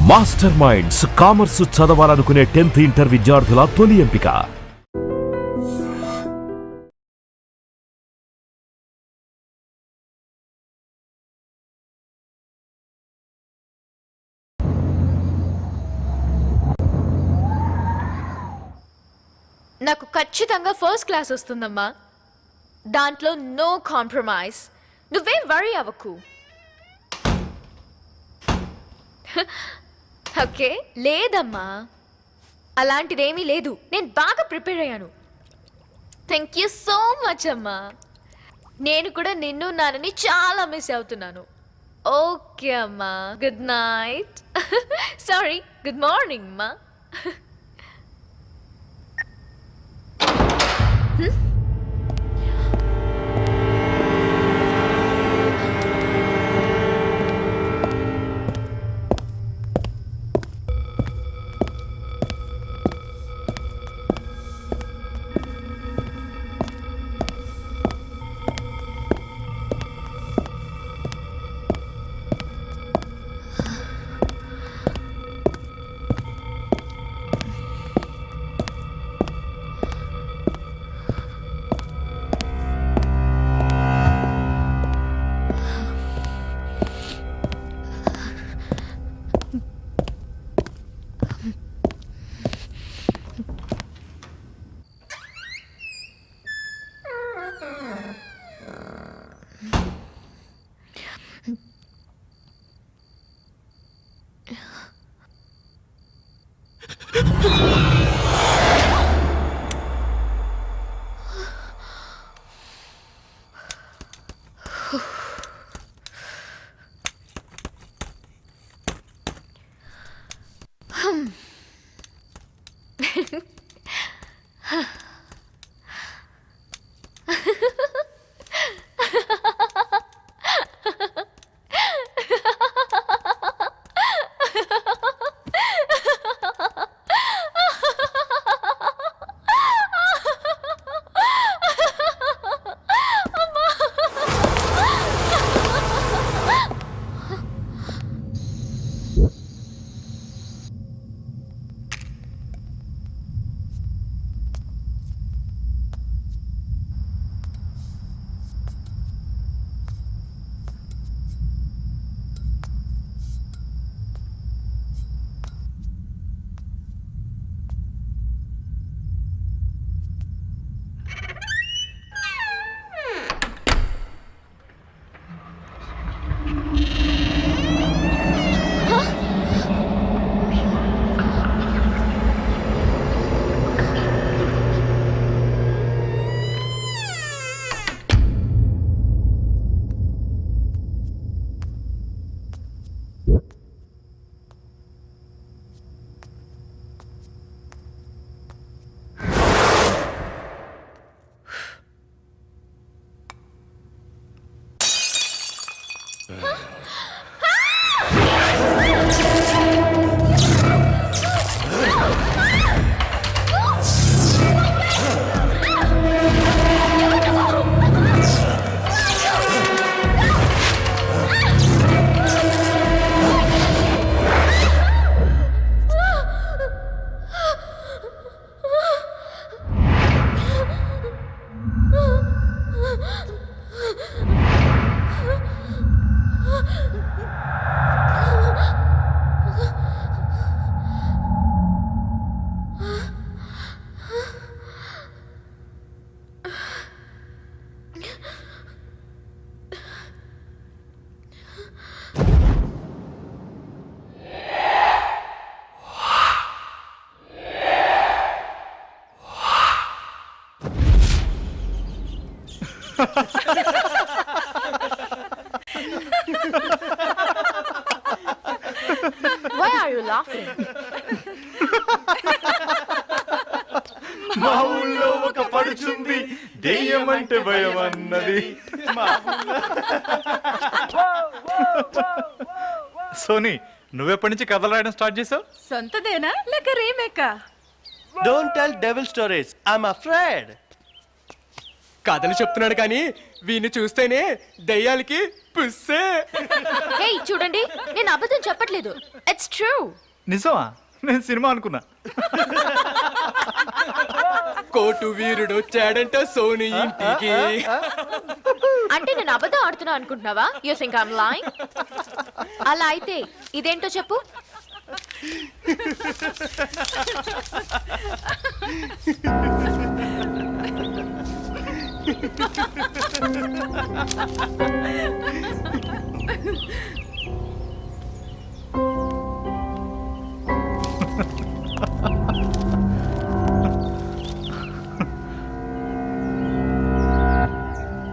Master minds commerce చదవాలనుకునే 10th inter విద్యార్థుల తొలి ఎంపిక. నాకు ఖచ్చితంగా ఫస్ట్ క్లాస్ వస్తుందమ్మా. దాంట్లో నో కాంప్రమైజ్. నువ్వేం వరీ అవ్వకు. ఓకే? లేదమ్మా, అలాంటిదేమీ లేదు. నేను బాగా ప్రిపేర్ అయ్యాను. థ్యాంక్ యూ సో మచ్ అమ్మా. నేను కూడా నిన్ను నాన్నని చాలా మిస్ అవుతున్నాను. ఓకే అమ్మా, good night. Sorry, good morning అమ్మా. Why are you laughing? మా ఊళ్ళో ఒక పడుచుంది, దెయ్యమంటే భయం అన్నది. సోనీ, నువ్వెప్పటి నుంచి కథలు రాయడం స్టార్ట్ చేసావు? సొంతదేనా లేక రీమేకా? Don't tell devil stories. I'm afraid. కథలు చెప్తున్నాడు కానీ వీణ్ణి చూస్తేనే దయ్యాలకి పుస్సే. హే చూడండి, నేను అబద్ధం చెప్పట్లేదు. It's true. నిజమా? నేను సినిమా అనుకున్నా. కోటు వీరుడు వచ్చాడంట సోని ఇంటికి. అంటే నేను అబద్ధం ఆడుతున్నా అనుకుంటున్నావా? You think I am lying? అలా అయితే ఇదేంటో చెప్పు.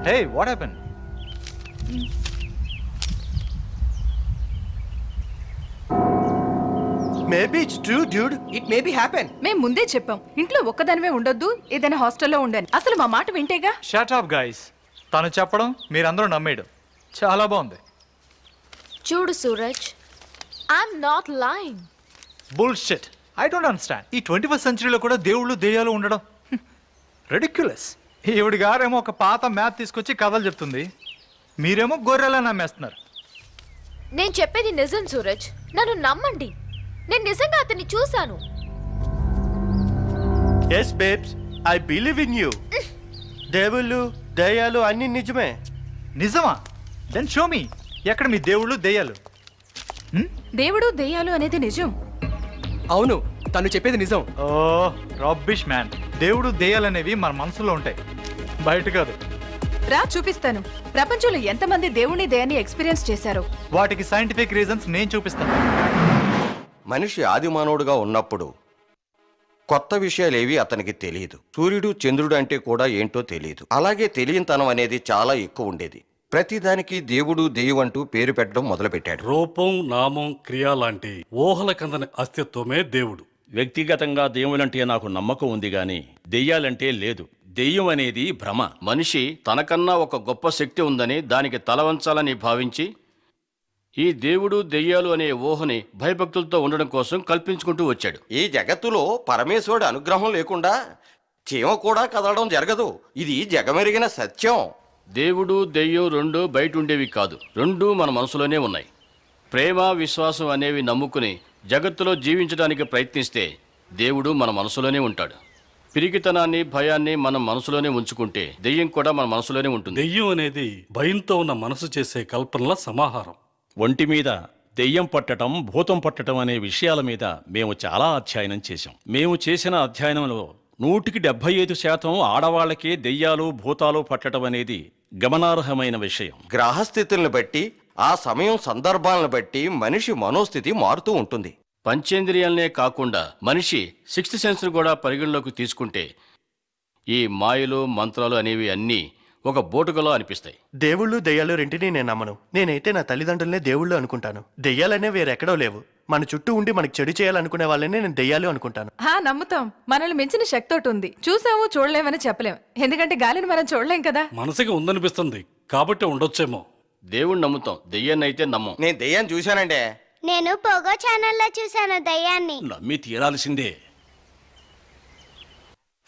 Hey, what happened? Maybe it's true, dude. It may be happen. మేం ముందే చెప్పాం, ఇంట్లో ఒక్కదానివే ఉండొద్దు, ఏదైనా హాస్టల్లో ఉండని. అసలు మా మాట వింటేగా. Shut up, guys. తను చెప్పడం మీరందరూ నమ్మేయడం చాలా బాగుంది. చూడు Suraj, I'm not lying. Bullshit. I don't understand. ఈ 21st సెంచరీలో కూడా దేవుళ్ళు దెయ్యాలు ఉండడం రెడిక్యులస్. ఈవిడి గారేమో ఒక పాత మ్యాప్ తీసుకొచ్చి కథలు చెప్తుంది, మీరేమో గొర్రెలా నమ్మేస్తున్నారు. నేను చెప్పేది నిజం సూరజ్, నన్ను నమ్మండి. నేను నిజంగా అతన్ని చూశాను. Yes, babes. I believe in you. దేవుళ్ళు దయ్యాలు అన్ని నిజమే. నిజమా? Then show me. ఎక్కడ మీ దేవుళ్ళు దెయ్యాలు? దేవుడు దెయ్యాలు అనేది నిజం. అవును, తను చెప్పేది నిజం. ఓ రబ్బిష్ మ్యాన్. దేవుడు దెయ్యాలనేవి మన మనసులో ఉంటాయి, బయట కాదు. రా చూపిస్తాను. ప్రపంచంలో ఎంతమంది దేవుని దయాన్ని ఎక్స్పీరియన్స్ చేశారో. వాటికి సైంటిఫిక్ రీజన్స్ నేను చూపిస్తాను. మనిషి ఆది మానవుడుగా ఉన్నప్పుడు కొత్త విషయాలేవి అతనికి తెలియదు. సూర్యుడు చంద్రుడు అంటే కూడా ఏంటో తెలియదు. అలాగే తెలియనితనం అనేది చాలా ఎక్కువ ఉండేది. ప్రతిదానికి దేవుడు దెయ్యం అంటూ పేరు పెట్టడం మొదలుపెట్టాడు. రూపం, నామం, క్రియ లాంటి ఊహల కందని అస్తిత్వమే దేవుడు. వ్యక్తిగతంగా దేవులంటే నాకు నమ్మకం ఉంది గాని దెయ్యాలంటే లేదు. దెయ్యం అనేది భ్రమ. మనిషి తనకన్నా ఒక గొప్ప శక్తి ఉందని దానికి తలవంచాలని భావించి ఈ దేవుడు దెయ్యాలు అనే ఊహని భయభక్తులతో ఉండడం కోసం కల్పించుకుంటూ వచ్చాడు. ఈ జగత్తులో పరమేశ్వరుడి అనుగ్రహం లేకుండా చీమ కూడా కదలడం జరగదు. ఇది జగమెరిగిన సత్యం. దేవుడు దెయ్యం రెండూ బయట ఉండేవి కాదు, రెండూ మన మనసులోనే ఉన్నాయి. ప్రేమ, విశ్వాసం అనేవి నమ్ముకుని జగత్తులో జీవించడానికి ప్రయత్నిస్తే దేవుడు మన మనసులోనే ఉంటాడు. పిరికితనాన్ని, భయాన్ని మనం మనసులోనే ఉంచుకుంటే దెయ్యం కూడా మన మనసులోనే ఉంటుంది. దెయ్యం అనేది భయంతో ఉన్న మనసు చేసే కల్పనల సమాహారం. ఒంటి మీద దెయ్యం పట్టడం, భూతం పట్టడం అనే విషయాల మీద మేము చాలా అధ్యయనం చేశాం. మేము చేసిన అధ్యయనంలో 175% ఆడవాళ్లకే దెయ్యాలు, భూతాలు పట్టడం అనేది గమనార్హమైన విషయం. గ్రహస్థితులను బట్టి, ఆ సమయం సందర్భాలను బట్టి మనిషి మనోస్థితి మారుతూ ఉంటుంది. పంచేంద్రియాలనే కాకుండా మనిషి 6th సెన్స్ కూడా పరిగణలోకి తీసుకుంటే ఈ మాయలు, మంత్రాలు అనేవి అన్నీ ఒక బోటుకలో అనిపిస్తాయి. దేవుళ్ళు దెయ్యాలు రెంటిని నేను నమ్మను. నేనైతే నా తల్లిదండ్రులనే దేవుళ్ళు అనుకుంటాను. దెయ్యాలనే వేరెక్కడో లేవు. మన చుట్టూ ఉండి మనకు చెడు చేయాలనుకునే వాళ్ళనే నేను దెయ్యాలు అనుకుంటాను. నమ్ముతాం. మనల్ని మించిన శక్తి ఒకటి ఉంది. చూసాము, చూడలేమని చెప్పలేం. ఎందుకంటే గాలిని మనం చూడలేం కదా. మనసుకి ఉందనిపిస్తుంది కాబట్టి ఉండొచ్చేమో. దేవుణ్ణి నమ్ముతాం, దెయ్యాన్ని అయితే నమ్మం. నేను దెయ్యాన్ని చూశానండి. నేను పోగో ఛానల్లో చూశాను దయ్యాన్ని. నమ్మి తీరాల్సిందే.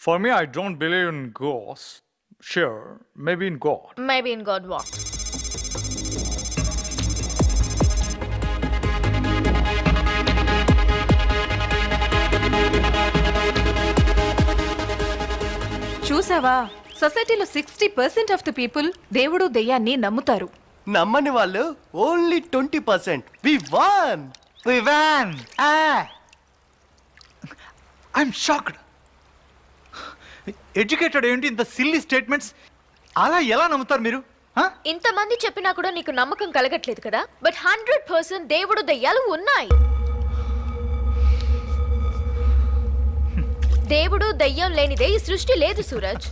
For me, I don't believe in ghosts. Sure, maybe in God. Maybe in God what? చూసావా, సొసైటీలో 60% ఆఫ్ ది పీపుల్ దేవుడు దెయ్యాన్ని నమ్ముతారు. నమ్మని వాళ్ళు only 20%. We won. We won! I'm shocked. Educated ఏంటి ఇంత సిల్లీ స్టేట్మెంట్స్? అలా ఎలా నమ్ముతారు మీరు? ఇంతమంది చెప్పినా కూడా నీకు నమ్మకం కలగట్లేదు కదా. బట్ 100% దేవుడు దయ్యాలు ఉన్నాయి. దేవుడు దయ్యం లేనిదే ఈ సృష్టి లేదు సూరజ్.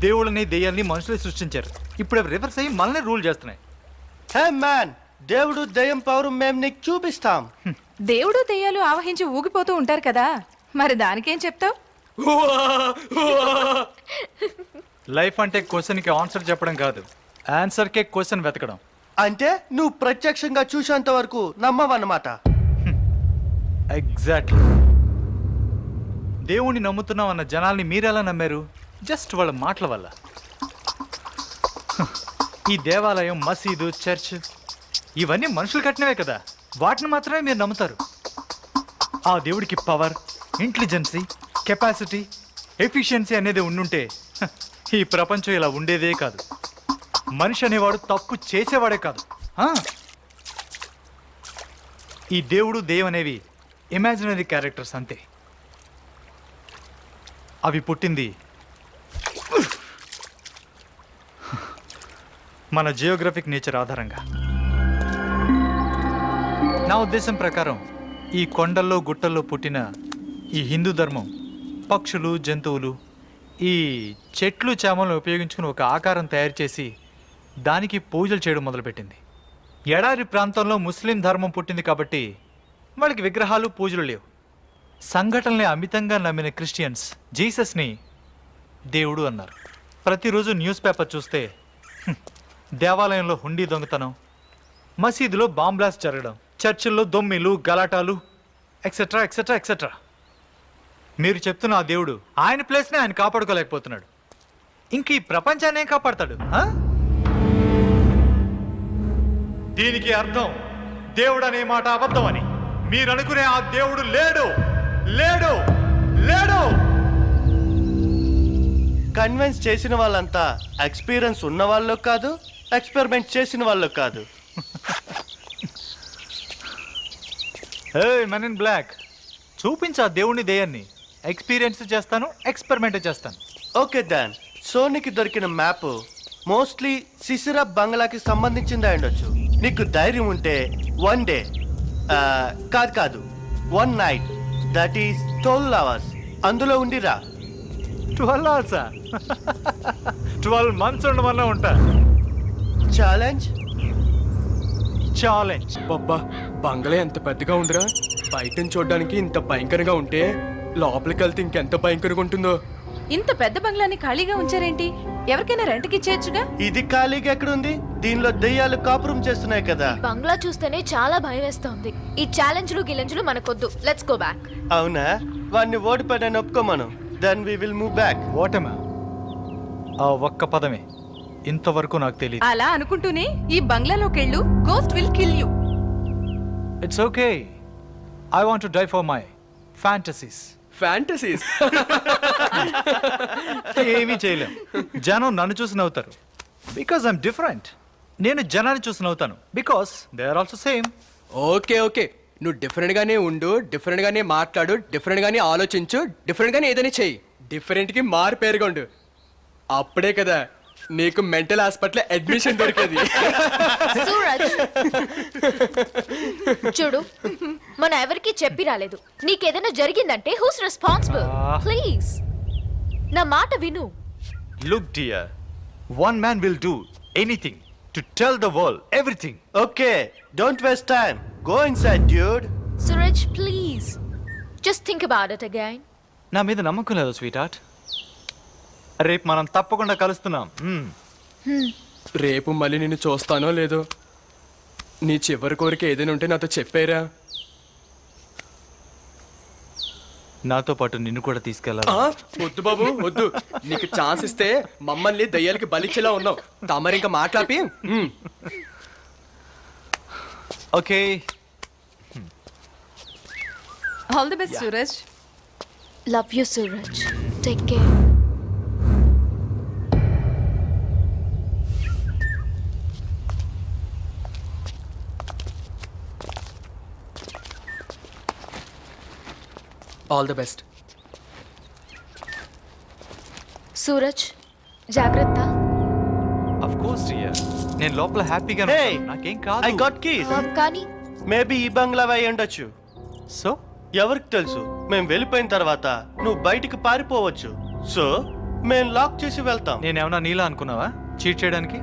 దేవుళ్ళని దెయ్యాల్ని మనుషులే సృష్టించారు. ఇప్పుడు రివర్స్ అయ్యి మనల్ని రూల్ చేస్తున్నాయి. హే మ్యాన్, దేవుడు దెయ్యం పవర్ మేము నీకు చూపిస్తాం. దేవుడు దెయ్యాలు ఆవహించి ఊగిపోతూ ఉంటారు కదా, మరి దానికేం చెప్తావు? లైఫ్ అంటే క్వశ్చన్కి ఆన్సర్ చెప్పడం కాదు, ఆన్సర్కే క్వశ్చన్ వెతకడం. అంటే నువ్వు ప్రత్యక్షంగా చూసేంత వరకు నమ్మవన్నమాట. ఎగ్జాక్ట్లీ. దేవుణ్ణి నమ్ముతున్నాం అన్న జనాల్ని మీరెలా నమ్మారు? జస్ట్ వాళ్ళ మాటల వల్ల. ఈ దేవాలయం మసీదు చర్చ్ ఇవన్నీ మనుషులు కట్టినవే కదా, వాటిని మాత్రమే మీరు నమ్ముతారు. ఆ దేవుడికి పవర్, ఇంటెలిజెన్సీ, కెపాసిటీ, ఎఫిషియన్సీ అనేది ఉండుంటే ఈ ప్రపంచం ఇలా ఉండేదే కాదు. మనిషి అనేవాడు తప్పు చేసేవాడే కాదు. ఈ దేవుడు దెయ్యం అనేవి ఇమాజినరీ క్యారెక్టర్స్ అంతే. అవి పుట్టింది మన జియోగ్రఫిక్ నేచర్ ఆధారంగా. నా ఉద్దేశం ప్రకారం ఈ కొండల్లో గుట్టల్లో పుట్టిన ఈ హిందూ ధర్మం పక్షులు, జంతువులు, ఈ చెట్లు చేమలను ఉపయోగించుకుని ఒక ఆకారం తయారు చేసి దానికి పూజలు చేయడం మొదలుపెట్టింది. ఎడారి ప్రాంతంలో ముస్లిం ధర్మం పుట్టింది కాబట్టి వాళ్ళకి విగ్రహాలు, పూజలు లేవు. సంఘటనల్ని అమితంగా నమ్మిన క్రిస్టియన్స్ జీసస్ని దేవుడు అన్నారు. ప్రతిరోజు న్యూస్ పేపర్ చూస్తే దేవాలయంలో హుండీ దొంగతనం, మసీదులో బాంబ్ బ్లాస్ట్ జరగడం, చర్చిల్లో దొమ్మిలు, గలాటాలు, ఎక్సెట్రా ఎక్సెట్రా ఎక్సెట్రా. మీరు చెప్తున్న ఆ దేవుడు ఆయన ప్లేస్ని ఆయన కాపాడుకోలేకపోతున్నాడు. ఇంక ఈ ప్రపంచాన్ని ఏం కాపాడతాడు? దీనికి అర్థం దేవుడు అనే మాట అబద్ధం అని. మీరు అనుకునే ఆ దేవుడు లేడు, లేడు, లేడు. కన్విన్స్ చేసిన వాళ్ళంతా ఎక్స్పీరియన్స్ ఉన్న వాళ్ళు కాదు, ఎక్స్పెరిమెంట్ చేసిన వాళ్ళు కాదు. హే మెన్ ఇన్ బ్లాక్, చూపించా దేవుని దెయ్యాన్ని. ఎక్స్పీరియన్స్ చేస్తాను, ఎక్స్పెరిమెంట్ చేస్తాను. ఓకే దాన్, సోనికి దొరికిన మ్యాప్ మోస్ట్లీ సిసిరా బంగ్లాకి సంబంధించింది అయ్యుండొచ్చు. నీకు ధైర్యం ఉంటే 1 డే కాదు 1 నైట్, దట్ ఈస్ 12 hours అందులో ఉండిరా. 12 hours 12 months ఉండమన్నా ఉంటా. Challenge challenge. బాబా బంగ్లా ఎంత పెద్దగా ఉందిరా, బయటని చూడడానికి ఇంత భయంకరంగా ఉంటే లోపలికి వెళ్తే ఇంకెంత భయంకరంగా ఉంటుందో. ఇంత పెద్ద బంగ్లాని ఖాళీగా ఉంచారేంటి? ఎవరికైనా రెంట్కి ఇచ్చేయచ్చుగా. ఇది ఖాళీగా ఎక్కడుంది? దీనిలో దెయ్యాలు కాపురం చేస్తున్నాయి కదా. బంగ్లా చూస్తేనే చాలా భయం వేస్తోంది. ఈ ఛాలెంజ్లు గిలెంజ్లు మనకొద్దు. Let's go back. అవునా? వాడిని ఓడిపోయాడని ఒప్పుకోమను. Then we will move back. ఓటమా? ఆ ఒక్క పదమే ఇంతవరకు నాకు తెలియదు. అలా అనుకుంటూనే ఈ బంగ్లాలోకెళ్ళు, ghost will kill you. It's okay, I want to die for my fantasies. Fantasies ఏమీ చేయలేం. జనం నన్ను చూసి నవ్వుతారు బికాస్ ఐఎమ్ డిఫరెంట్. నేను జనాన్ని చూసి నవ్వుతాను because they are also same. Okay okay, నువ్వు డిఫరెంట్ గానే ఉండు, డిఫరెంట్ గానే మాట్లాడు, డిఫరెంట్ గానే ఆలోచించు, డిఫరెంట్ గానే ఏదైనా చెయ్యి. డిఫరెంట్ కి మారు పేరుగొండు. అప్పుడే కదా నీకు మెంటల్ హాస్పిటల్ అడ్మిషన్ దొరికేది. సూరజ్, చూడు, మనం ఎవరికి చెప్పి రాలేదు. నీకేదైనా జరిగిందంటే హూస్ రెస్పాన్సిబుల్? ప్లీజ్ నా మాట విను. Look dear, one man will do anything to tell the world everything. Okay, don't waste time. Go inside dude. Suraj, please just think about it again. నా మీద నమ్మకం లేదు స్వీట్ హార్ట్. రేపు మనం తప్పకుండా కలుస్తున్నాం. రేపు మళ్ళీ నిన్ను చూస్తానో లేదో. నీ చివరి కోరిక ఏదైనా ఉంటే నాతో చెప్పారా? నాతో పాటు నిన్ను కూడా తీసుకెళ్ళాలి. వద్దు బాబు వద్దు, నీకు ఛాన్స్ ఇస్తే మమ్మల్ని దయ్యాలకి బలిచ్చేలా ఉన్నావు. తమరు ఇంకా మాట్లాపి. Okay, all the best Suraj. Love you Suraj, take care. All the best. Suraj, జాగ్రత్త. ఆఫ్ కోర్స్ డియర్, నేను లోపల హ్యాపీగా Hey, నాకేం కాదు. I got keys. కానీ మేబీ ఈ బంగ్లా అయి ఉండొచ్చు. సో ఎవరికి తెలుసు? మేము వెళ్ళిపోయిన తర్వాత నువ్వు బయటికి పారిపోవచ్చు. సో మేము లాక్ చేసి వెళ్తాం. నేనేమన్నా నీలా అనుకున్నావా చీట్ చేయడానికి?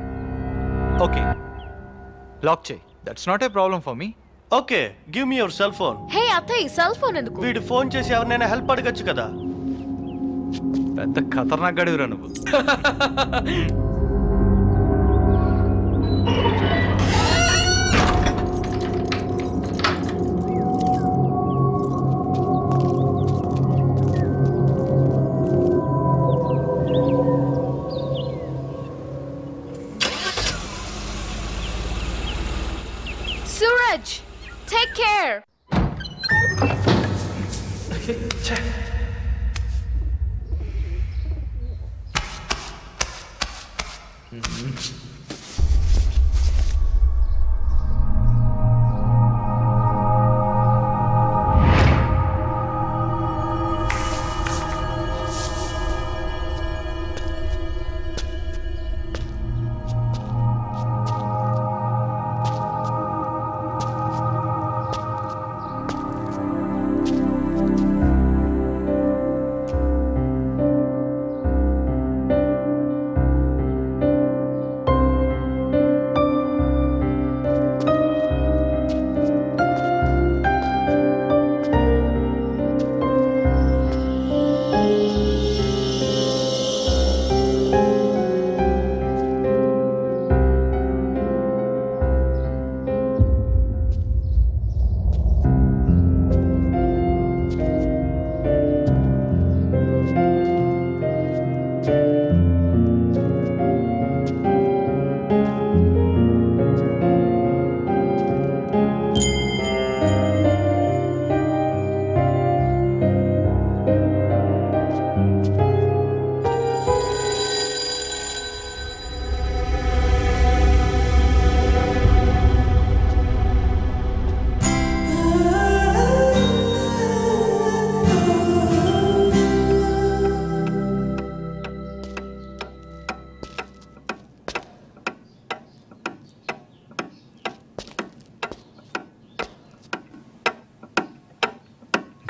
ఓకే, లాక్ చేయి. That's not a problem for me. Okay, give me your cell phone. Hey అత్తయ్య, సెల్ ఫోన్ ఎందుకు? వీడు ఫోన్ చేసి ఎవరినైనా హెల్ప్ అడగచ్చు కదా. పెద్ద ఖతర్నాక్ గడివిరా నువ్వు.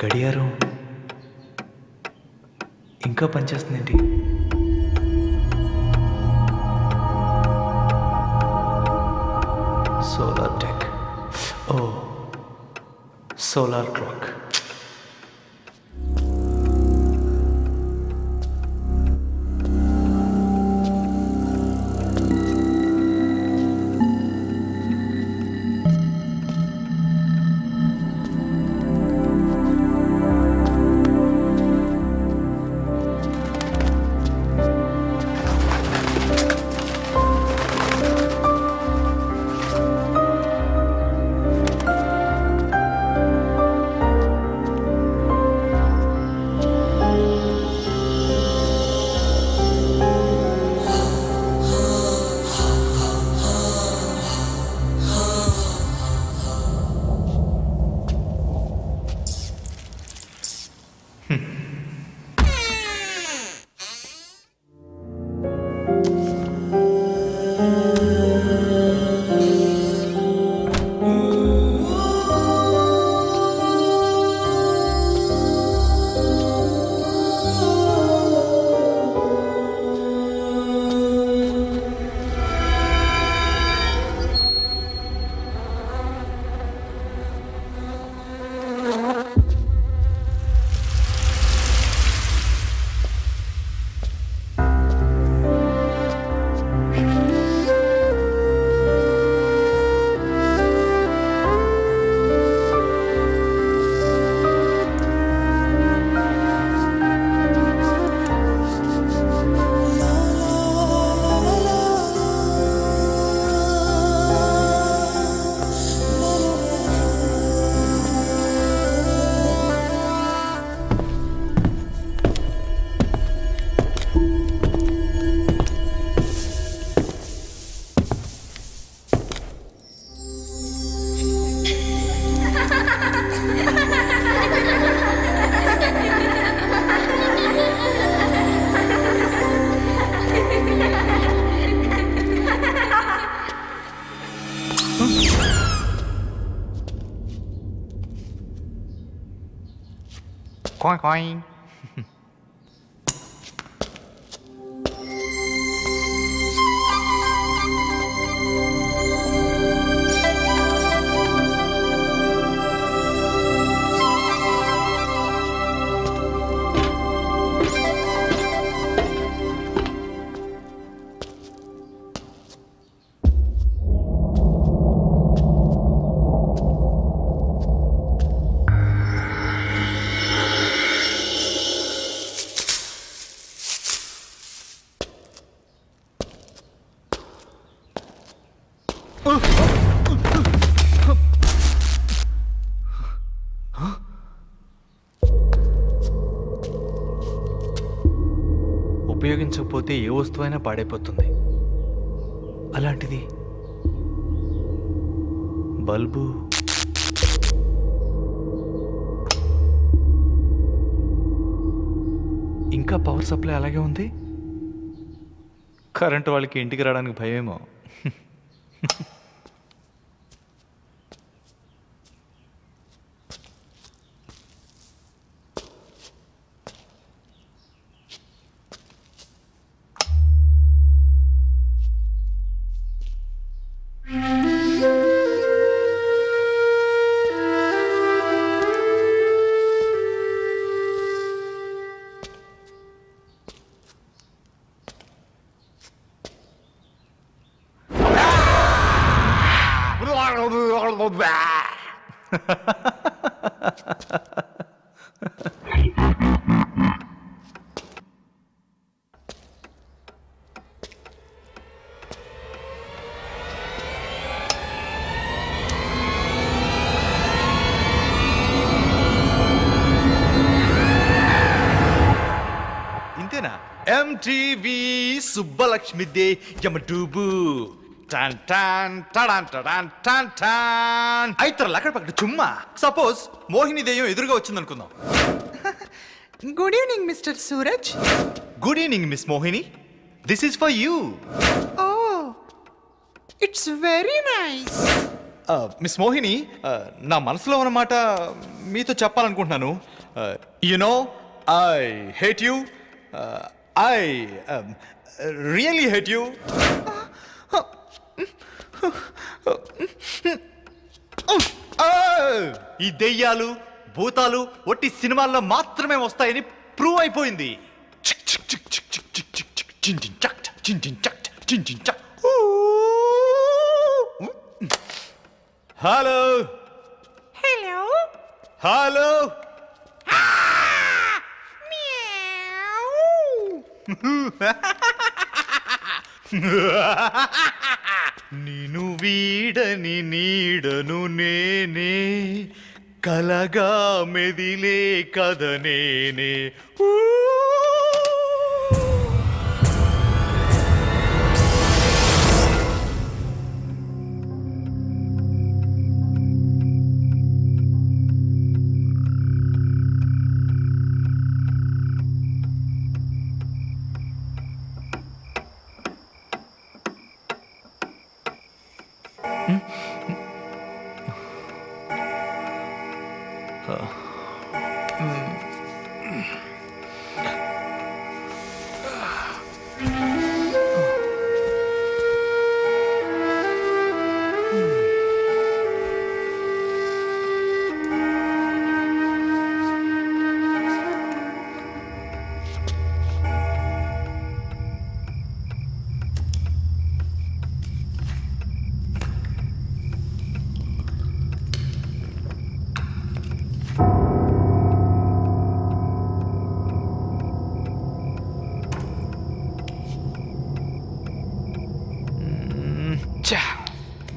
గడియారం ఇంకా పనిచేస్తుందేంటి? Solar tech. Oh, solar clock. Coin, coin. ఉపయోగించకపోతే ఏ వస్తువైనా పాడైపోతుంది. అలాంటిది బల్బు. ఇంకా పవర్ సప్లై అలాగే ఉంది. కరెంటు వాళ్ళకి ఇంటికి రావడానికి భయమేమో. ఇంతేనా? ఎంటీవీ సుబ్బలక్ష్మి దే యమడూబు టాన్ టాన్ టడాన్ టడాన్ టాన్ టాన్. అయితే అక్కడ పక్కన చుమ్మా. సపోజ్ మోహిని దెయ్యం ఎదురుగా వచ్చింది అనుకుందాం. Good evening mister Suraj. Good evening miss Mohini, this is for you. Oh it's very nice. Miss Mohini, నా మనసులో ఉన్నమాట మీతో చెప్పాలనుకుంటున్నాను. No I hate you. I really hate you. ఈ దెయ్యాలు భూతాలు ఒట్టి సినిమాల్లో మాత్రమే వస్తాయని ప్రూవ్ అయిపోయింది. Hello hello. హలో. నిను వీడని నీడను నేనే, కలగా మెదిలే కథ నేనే.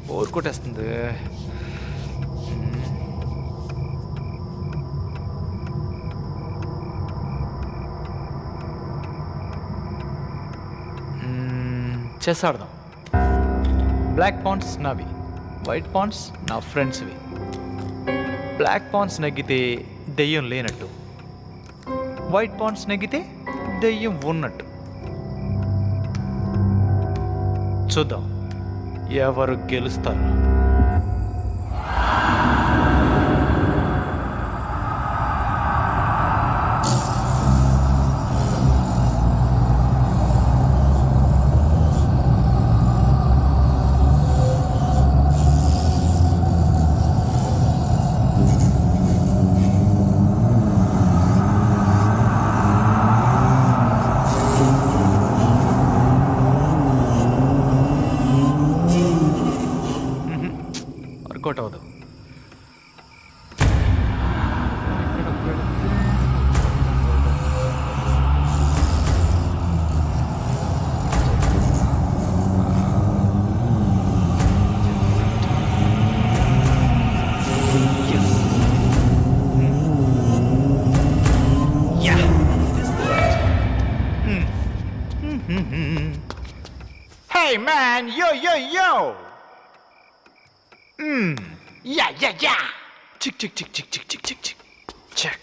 బోర్ కొట్టేస్తుంది. చెస్ ఆడదాం. బ్లాక్ పాయింట్స్ నావి, వైట్ పాయింట్స్ నా ఫ్రెండ్స్వి. బ్లాక్ పాయింట్స్ నెగ్గితే దెయ్యం లేనట్టు, వైట్ పాయింట్స్ నెగ్గితే దెయ్యం ఉన్నట్టు. చూద్దాం ఎవరు గెలుస్తారు. Hey man, yo yo yo. Yeah yeah yeah. Chick chick chick chick chick chick chick chick. Check.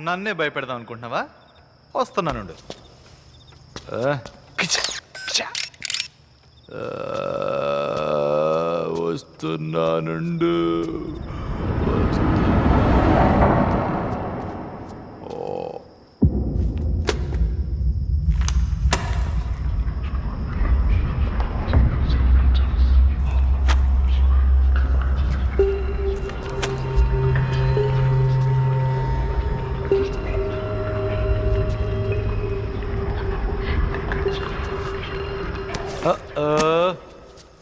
నన్నే భయపెడదాం అనుకుంటున్నావా? వస్తున్నానుండు. వస్తున్నానుండు.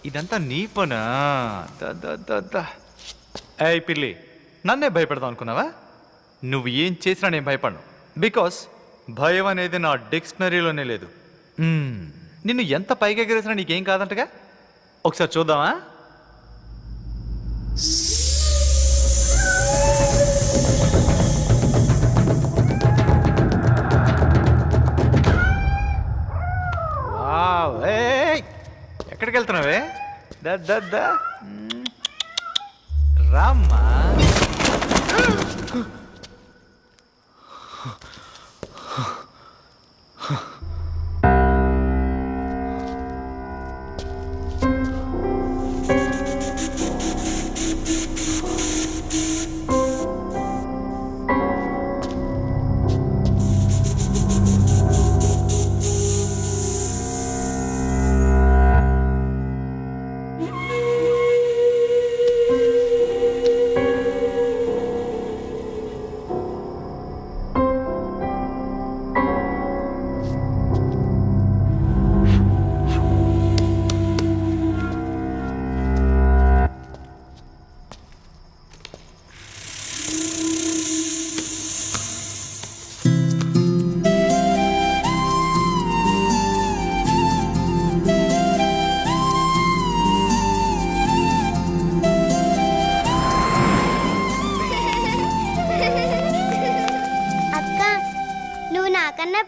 ఇదంతా నీ పనా? ఏయ్ పిల్లి, నన్నే భయపెడదాం అనుకున్నావా? నువ్వు ఏం చేసినా నేను భయపడను. బికాస్ భయం అనేది నా డిక్షనరీలోనే లేదు. నిన్ను ఎంత పైకి ఎగరేసినా నీకేం కాదంటగా? ఒకసారి చూద్దామా? ఎక్కడికి వెళ్తున్నావే? రామ్మా.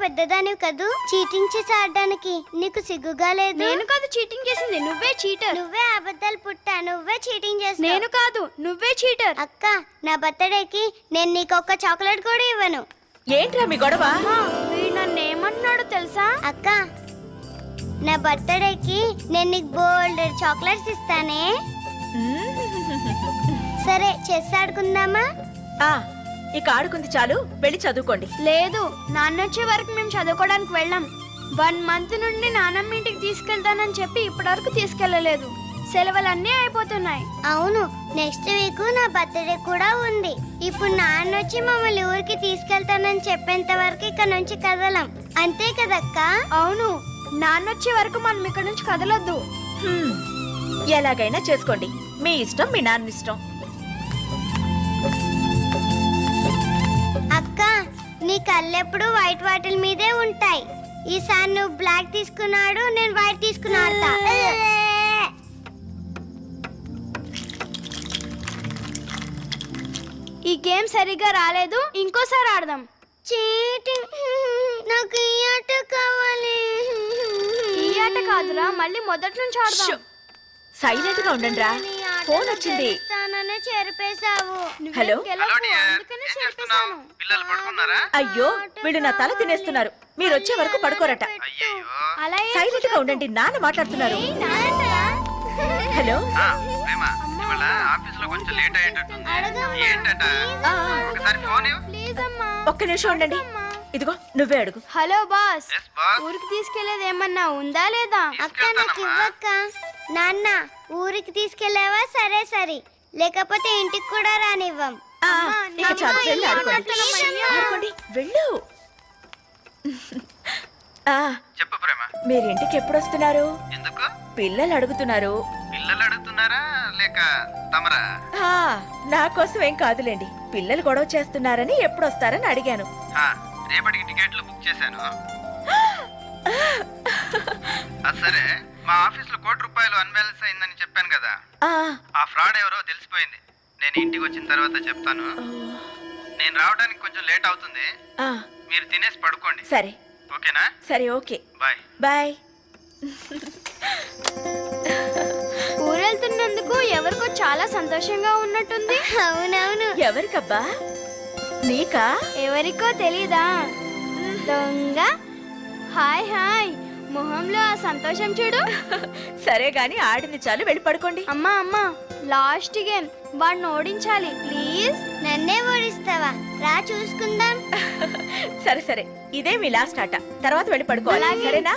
పెద్దదానివి కదూ, చీటింగ్ చేసి ఆడడానికి నీకు సిగ్గుగా లేదు? నేను కాదు చీటింగ్ చేసింది, నువ్వే చీటర్. నువ్వే అబద్ధాలు పుట్టా, నువ్వే చీటింగ్ చేస్తావు. నేను కాదు, నువ్వే చీటర్. అక్క, నా బర్త్డేకి నేను నీకు ఒక్క చాక్లెట్ కూడా ఇవ్వను. ఏంట్రా మీ గొడవ? వీడు నన్ను ఏమంటున్నాడో తెలుసా? అక్క, నా బర్త్డేకి నేను నీకు బోల్డ్ చాక్లెట్స్ ఇస్తానే. సరే, చెస్ ఆడుకుందామా? ఇక ఆడుకుంది చాలు, వెళ్ళి చదువుకోండి. లేదు, నాన్న వచ్చే వరకు మేము చదువుకోవడానికి వెళ్ళాం. 1 month నుండి నాన్నమ్మ ఇంటికి తీసుకెళ్తానని చెప్పి ఇప్పటివరకు తీసుకెళ్ళలేదు. సెలవులన్నీ అయిపోతున్నాయి. అవును, నెక్స్ట్ వీక్ నా బర్త్డే కూడా ఉంది. ఇప్పుడు నాన్న వచ్చి మమ్మల్ని ఊరికి తీసుకెళ్తానని చెప్పేంత వరకు ఇక్కడ నుంచి కదలం. అంతే కదక్క? అవును, నాన్న వచ్చే వరకు మనం ఇక్కడ నుంచి కదలొద్దు. ఎలాగైనా చేసుకోండి, మీ ఇష్టం, మీ నాన్న ఇష్టం. అక్క, నీ కళ్ళెప్పుడు వైట్ వాటిల్ మీదే ఉంటాయి. ఈసారి నువ్వు బ్లాక్ తీసుకున్నాడు, నేను వైట్ తీసుకుని ఆడతా. ఈ గేమ్ సరిగ్గా రాలేదు, ఇంకోసారి ఆడదాం. చీటింగ్. నాకు ఈ ఆట కావాలి. ఈ ఆట కాదురా, మళ్ళీ మొదటి నుంచి ఆడదాం. సైలెంట్ గా ఉండండి రా, ఫోన్ వచ్చింది. చెరిపేశావు. హలో. పిల్లలు పడుకున్నారా? అయ్యో, వీళ్ళు నా తల తినేస్తున్నారు. మీరు వచ్చే వరకు పడుకోరట. సైలెంట్ గా ఉండండి, నాన్న మాట్లాడుతున్నారు. హలో. ఆఫీస్ లో కొంచెం లేట్ అయ్యేటట్టుంది. ఏంటట? ఆ, ఒకసారి ఫోన్ ఇవ్వు. ప్లీజ్ అమ్మా. ఒక్క నిమిషం ఉండండి. ఇదిగో, నువ్వే అడుగు. Hello boss, Yes, boss. ఊరికి తీసుకెళ్లేది ఏమన్నా ఉందా లేదా? అక్క నాకు ఇవ్వక్క. నాన్న, ఊరికి తీసుకెళ్ళావా? సరే సరే, లేకపోతే ఇంటికి కూడా రానివ్వం. ఆ, అమ్మా, ఇక చాలు, నాన్న, వెళ్ళి ఆడుకోండి. అయ్యో. ఆడుకోండి, వెళ్ళు. ఆ, చెప్పు ప్రేమ. మీరు ఇంటికి ఎప్పుడు వస్తున్నారు? ఎందుకు? పిల్లలు అడుగుతున్నారు. పిల్లలు అడుగుతున్నారా లేక తమరా? ఆ, నా కోసం ఏం కాదులేండి, పిల్లలు గొడవ చేస్తున్నారని ఎప్పుడు వస్తారని అడిగాను. రేపటికి టికెట్లు బుక్ చేశాను. సరే, మా ఆఫీస్ లో ₹1,00,00,000 అన్బ్యాలెన్స్ అయిందని చెప్పాను కదా. ఆ, ఆ ఫ్రాడ్ ఎవరో తెలిసిపోయింది. నేను ఇంటికి వచ్చిన తర్వాత చెప్తాను. నేను రావడానికి కొంచెం లేట్ అవుతుంది. ఆ, మీరు తినేసి పడుకోండి. సరే ఓకేనా? సరే, ఓకే, బాయ్. బాయ్. ఊరెళ్తున్నందుకు ఎవరికో చాలా సంతోషంగా ఉన్నట్టుంది. అవునవును. ఎవరికబ్బా? నీకా? ఎవరికో తెలీదా? దొంగ. హాయ్ హాయ్, మొహంలో ఆ సంతోషం చూడు. సరే గాని ఆడింది చాలు, వెళ్ళి పడుకోండి. అమ్మా అమ్మా, లాస్ట్ గేమ్, వాడిని ఓడించాలి ప్లీజ్. నన్నే ఓడిస్తావా? రా చూసుకుందాం. సరే సరే, ఇదే మీ లాస్ట్ ఆట, తర్వాత వెళ్ళి పడుకోవాలి. అలాగే. సరేనా?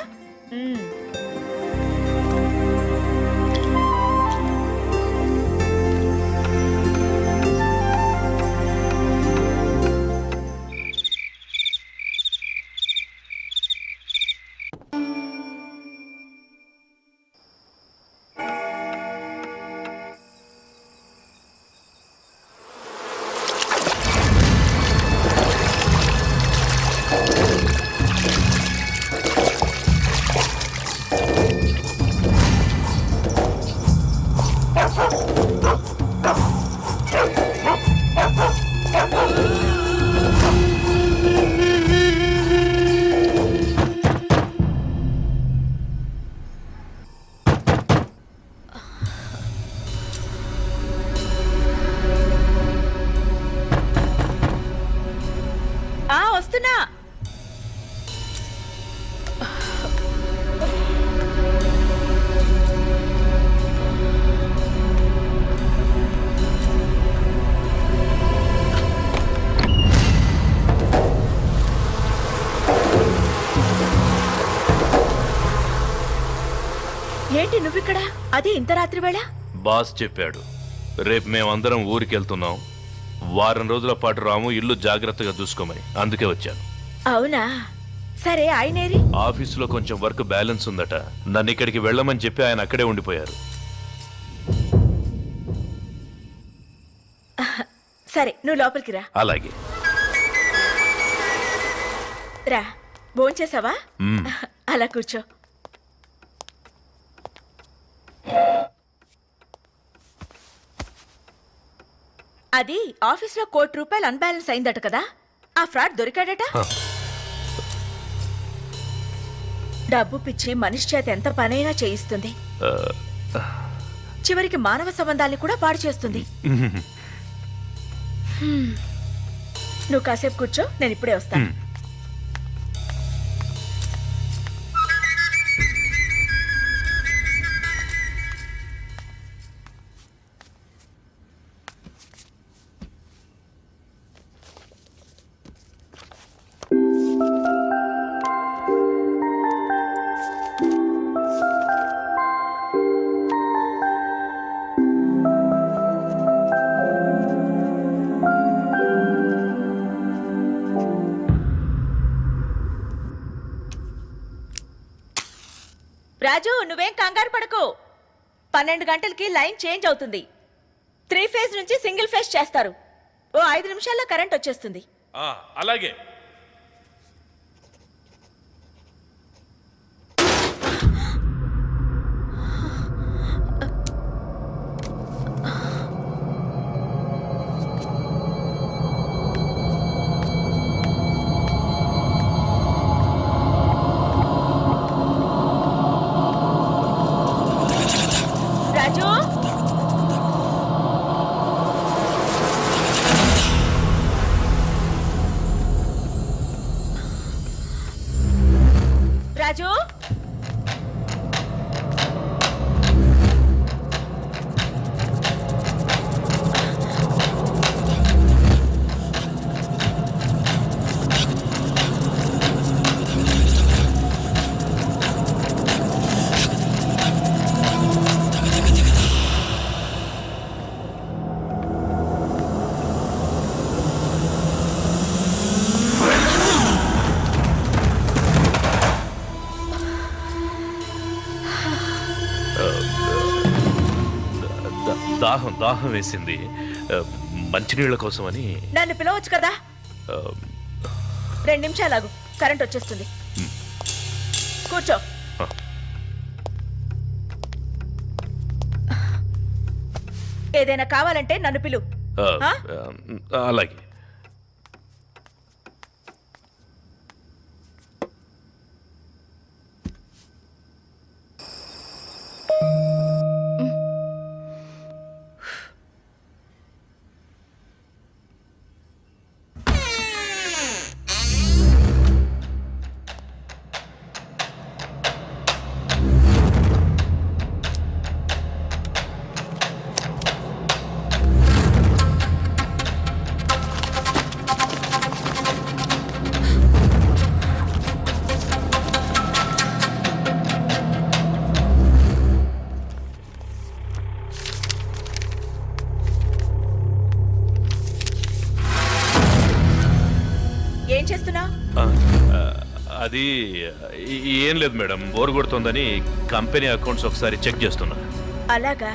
ఆ, వస్తున్నా. ఏంటి నువ్విక్కడ? అదే ఇంత రాత్రి వేళ? బాస్ చెప్పాడు, రేపు మేమందరం ఊరికెళ్తున్నాం. వారం రోజుల పాటు రాము, ఇల్లు జాగ్రత్తగా చూసుకోమని. అందుకే వచ్చాను. అవునా? సరే, ఆయనేరి? ఆఫీసులో కొంచెం వర్క్ బ్యాలెన్స్ ఉందట. నన్ను ఇక్కడికి వెళ్ళమని చెప్పి ఆయన అక్కడే ఉండిపోయారు. సరే, నువ్వు లోపలికి రా. అలాగే. రా, భోంచేసావా? మ్మ్. అలా కూర్చో. అది ఆఫీస్లో ₹1,00,00,000 అన్బ్యాలెన్స్ అయిందట కదా, ఆ ఫ్రాడ్ దొరికాడట. డబ్బు పిచ్చి మనిషి చేత ఎంత పనైనా చేయిస్తుంది, చివరికి మానవ సంబంధాల్ని కూడా పాడు చేస్తుంది. నువ్వు కాసేపు కూర్చో, నేను ఇప్పుడే వస్తాను. రాజు నువ్వేం కంగారు పడకు. 12 గంటలకి లైన్ చేంజ్ అవుతుంది. 3 ఫేజ్ నుంచి సింగిల్ ఫేజ్ చేస్తారు. ఓ 5 నిమిషాల్లో కరెంట్ వచ్చేస్తుంది. అలాగే. రాజు రాజు దాహం వేసింది. మంచినీళ్ళ కోసమని. నన్ను పిలవచ్చు కదా. 2 నిమిషాలు ఆగు, కరెంట్ వచ్చేస్తుంది. కూర్చో. ఏదైనా కావాలంటే నన్ను పిలు. అలాగే. ఏం చేస్తున్నావు? అది ఏం లేదు మేడం, బోర్ కొడుతోందని కంపెనీ అకౌంట్స్ ఒకసారి చెక్ చేస్తున్నా. అలాగా,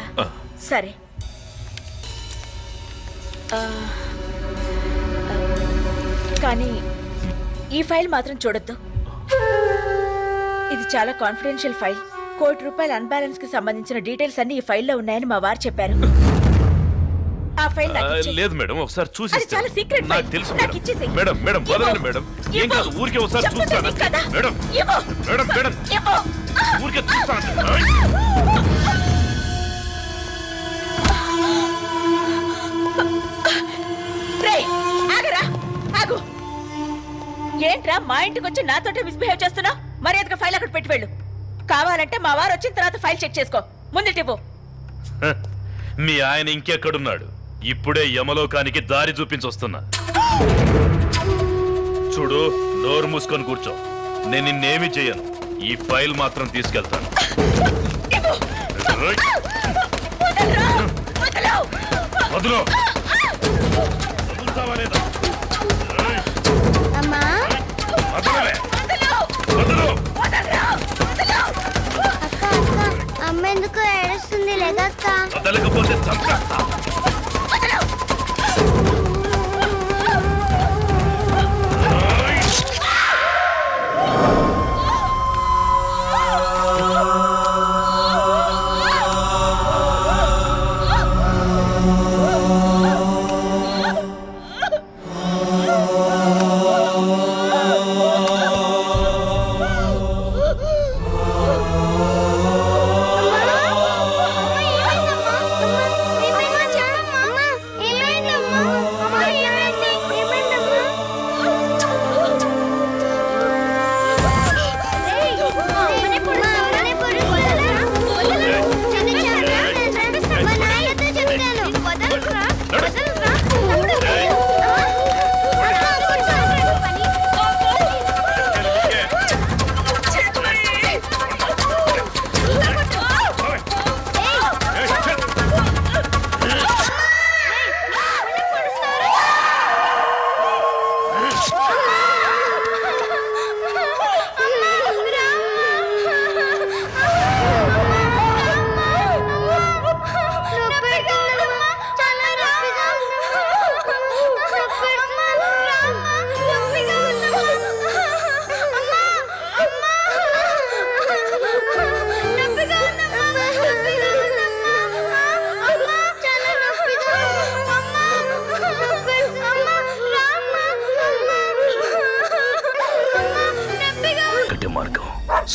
సరే. కానీ ఈ ఫైల్ మాత్రం చూడొద్దు. ఇది చాలా కాన్ఫిడెన్షియల్ ఫైల్. ₹1,00,00,000 అన్బ్యాలెన్స్ కి సంబంధించిన డీటెయిల్స్ అన్ని ఈ ఫైల్లో ఉన్నాయని మా వారు చెప్పారు. ఆ ఫైల్ నాకు ఇచ్చేయ్. లేదు మేడం, ఒకసారి చూసి అది చాలా సీక్రెట్ ఫైల్. నాకు తెలుసు నాకు మేడం. ఇచ్చేసేయ్. మేడం మేడం వదలండి మేడం. ఏం కాదు, ఊరికే ఒకసారి చూస్తాను. మేడం మేడం మేడం ఊరికే చూస్తాను. ఆగు. ఏంట్రా మా ఇంటికి వచ్చి నాతోటే మిస్బిహేవ్ చేస్తున్నావు? మర్యాదగా ఫైల్ అక్కడ పెట్టి వెళ్ళు. కావాలంటే మా వారు వచ్చిన తర్వాత ఫైల్ చెక్ చేసుకో. ముందుటివ్వు. మీ ఆయన ఇంకెక్కడున్నాడు? ఇప్పుడే యమలోకానికి దారి చూపించొస్తున్నా. చూడు, నోరు మూసుకొని కూర్చో. నేను నిన్నేమీ చెయ్యను. ఈ ఫైల్ మాత్రం తీసుకెళ్తాను. వదులు. వదులుతావా లేదా? అమ్మ ఎందుకు ఏడుస్తుంది? లేదక్క. వదలకపోతే చంపేస్తా.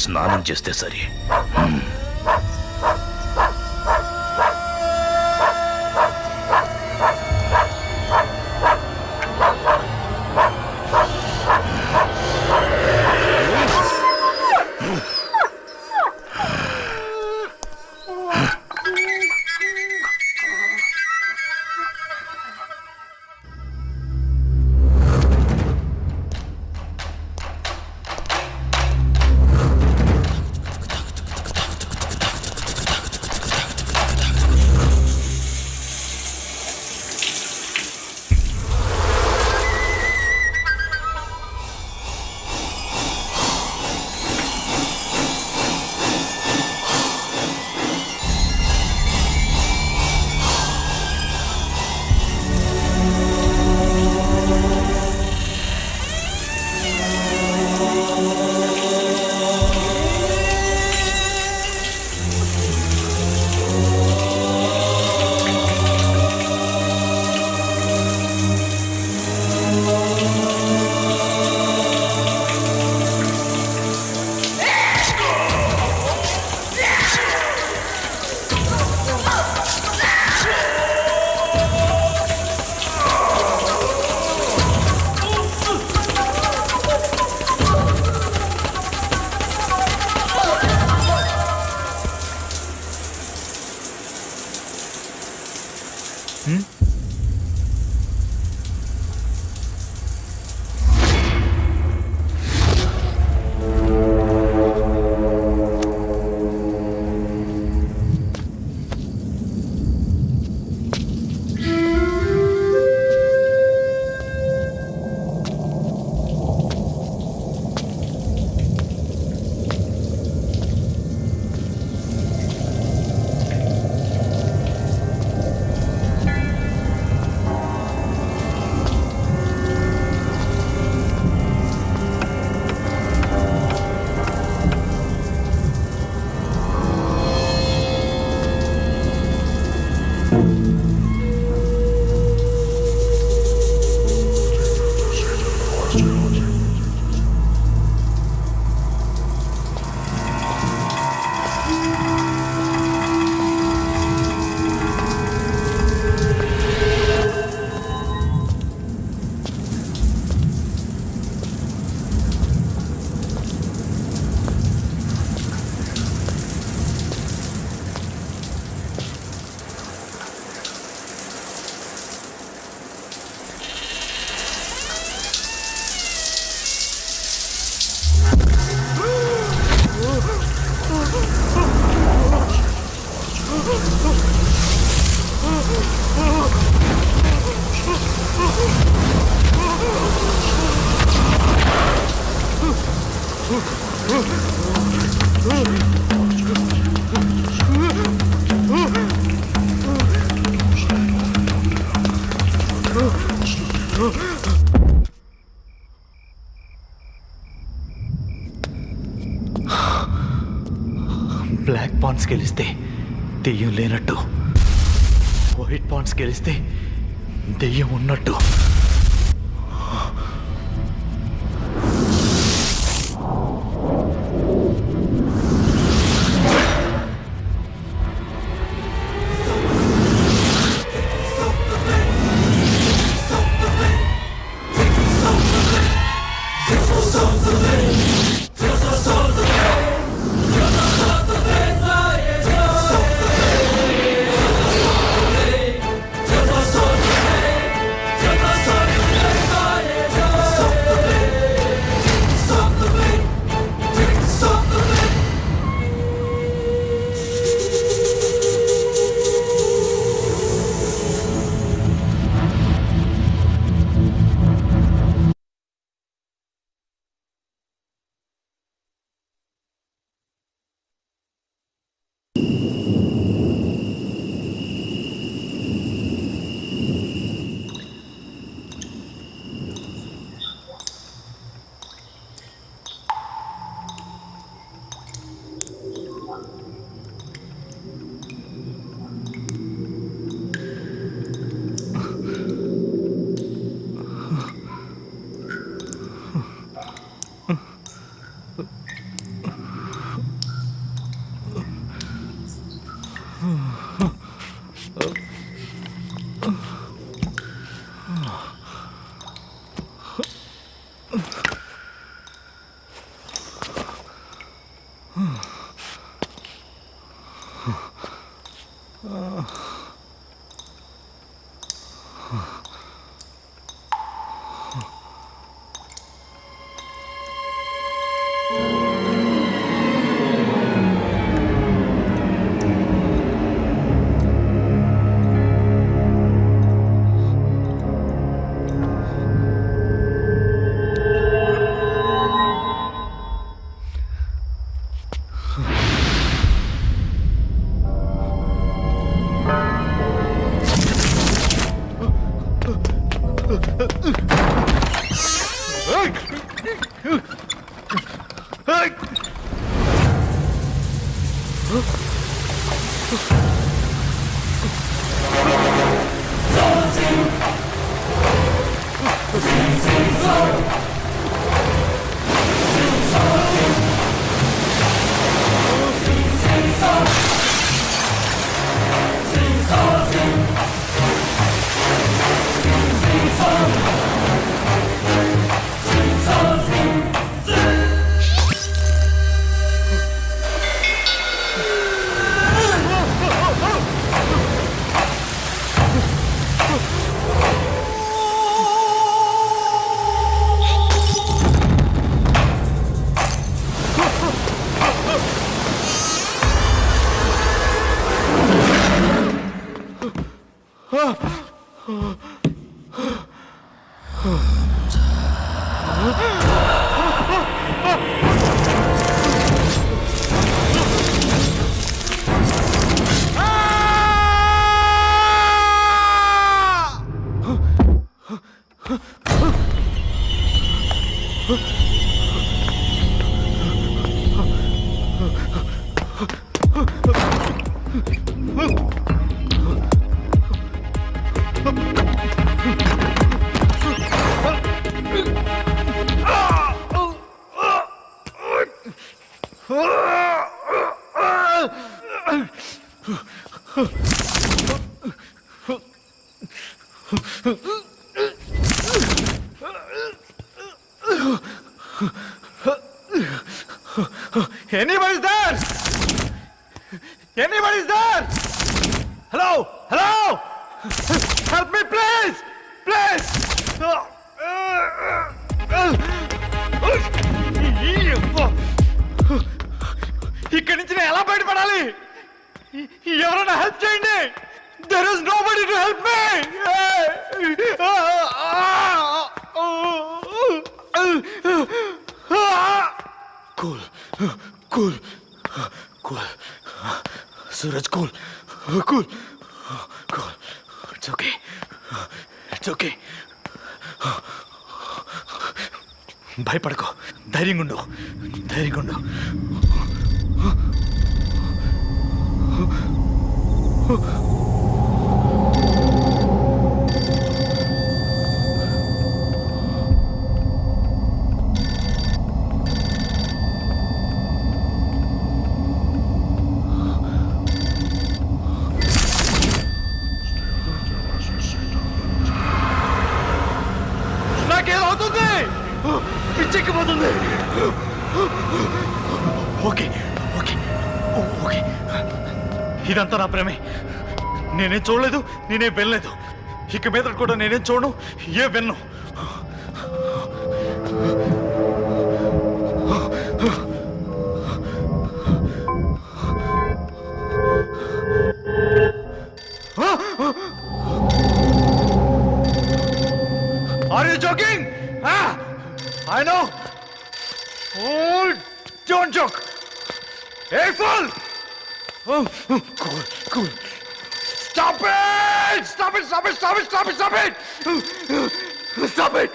స్నానం చేస్తే సరి. బ్లాక్ పాండ్స్ గెలిస్తే దెయ్యం లేనట్టు, వైట్ పాండ్స్ గెలిస్తే దెయ్యం ఉన్నట్టు. Anybody's there? Anybody's there? Hello? Hello? Help me, please! Please! ఇక్కడి నుంచి నేను ఎలా బయటపడాలి? ఎవరైనా హెల్ప్ చేయండి. There is nobody to help me. Cool. Cool. Cool. Suraj, cool. Cool. Cool. It's okay. It's okay. భయపడకో. ధైర్యంగా ఉండు. ధైర్యంగా ఉండు. నాకేమవుతుంది? పిచ్చెక్కిపోతుంది. ఓకే ఓకే ఓకే, ఇదంతా నా ప్రేమే. నేనేం చూడలేదు, నేనేం వినలేదు. ఇక మీద కూడా నేనేం చూడను, ఏ విన్ను. Are you joking? Ah, I know. Oh, don't joke. Hey, fool! Oh, cool, cool. Stop it! Stop it! Stop it! Stop it! Stop it! Stop it! Stop it!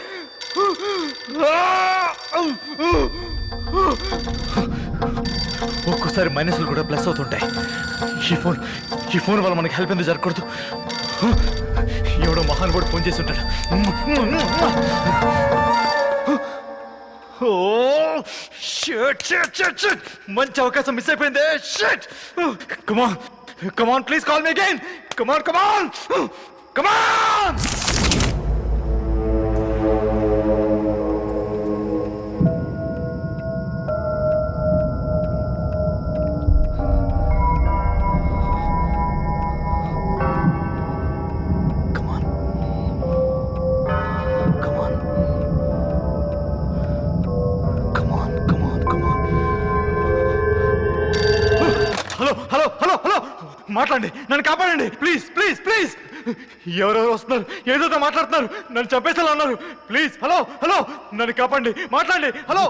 ఒక్కోసారి మైనస్లు కూడా ప్లస్ అవుతుంటాయి. ఈ ఫోన్ వల్ల మనకి హెల్ప్ ఎందుకు జరగకూడదు? ఎవడో మహానుభావుడు ఫోన్ చేసి ఉంటాడు. మంచి అవకాశం మిస్ అయిపోయింది. Shit! Come on, Come on, please call me again. Come on, come on. Come on. Come on. Come on. Come on, come on, come on. Hello మాట్లాడండి, నన్ను కాపాడండి ప్లీజ్ ప్లీజ్ ప్లీజ్. ఎవరెవరు వస్తున్నారు, ఏదో మాట్లాడుతున్నారు, నన్ను చంపేసేలా ఉన్నారు. ప్లీజ్ హలో హలో నన్ను కాపాడండి, మాట్లాడండి. హలో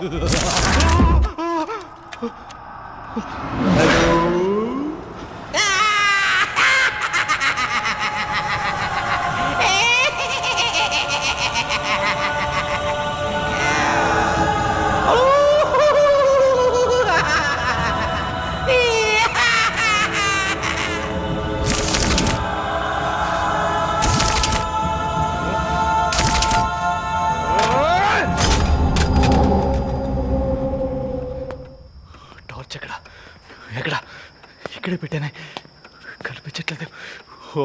టార్చ్ ఎక్కడ ఎక్కడ ఇక్కడే పెట్టానే, కనిపించట్లేదు. ఓ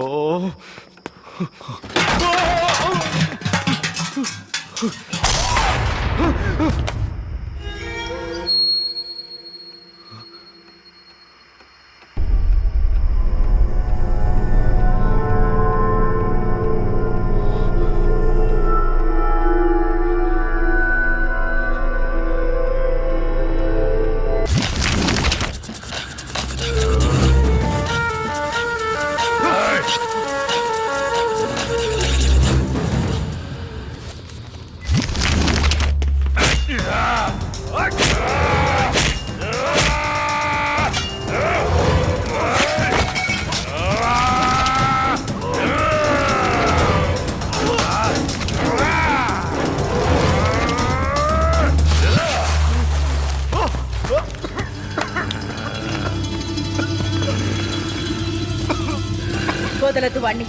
వదలదు వాణ్ణి,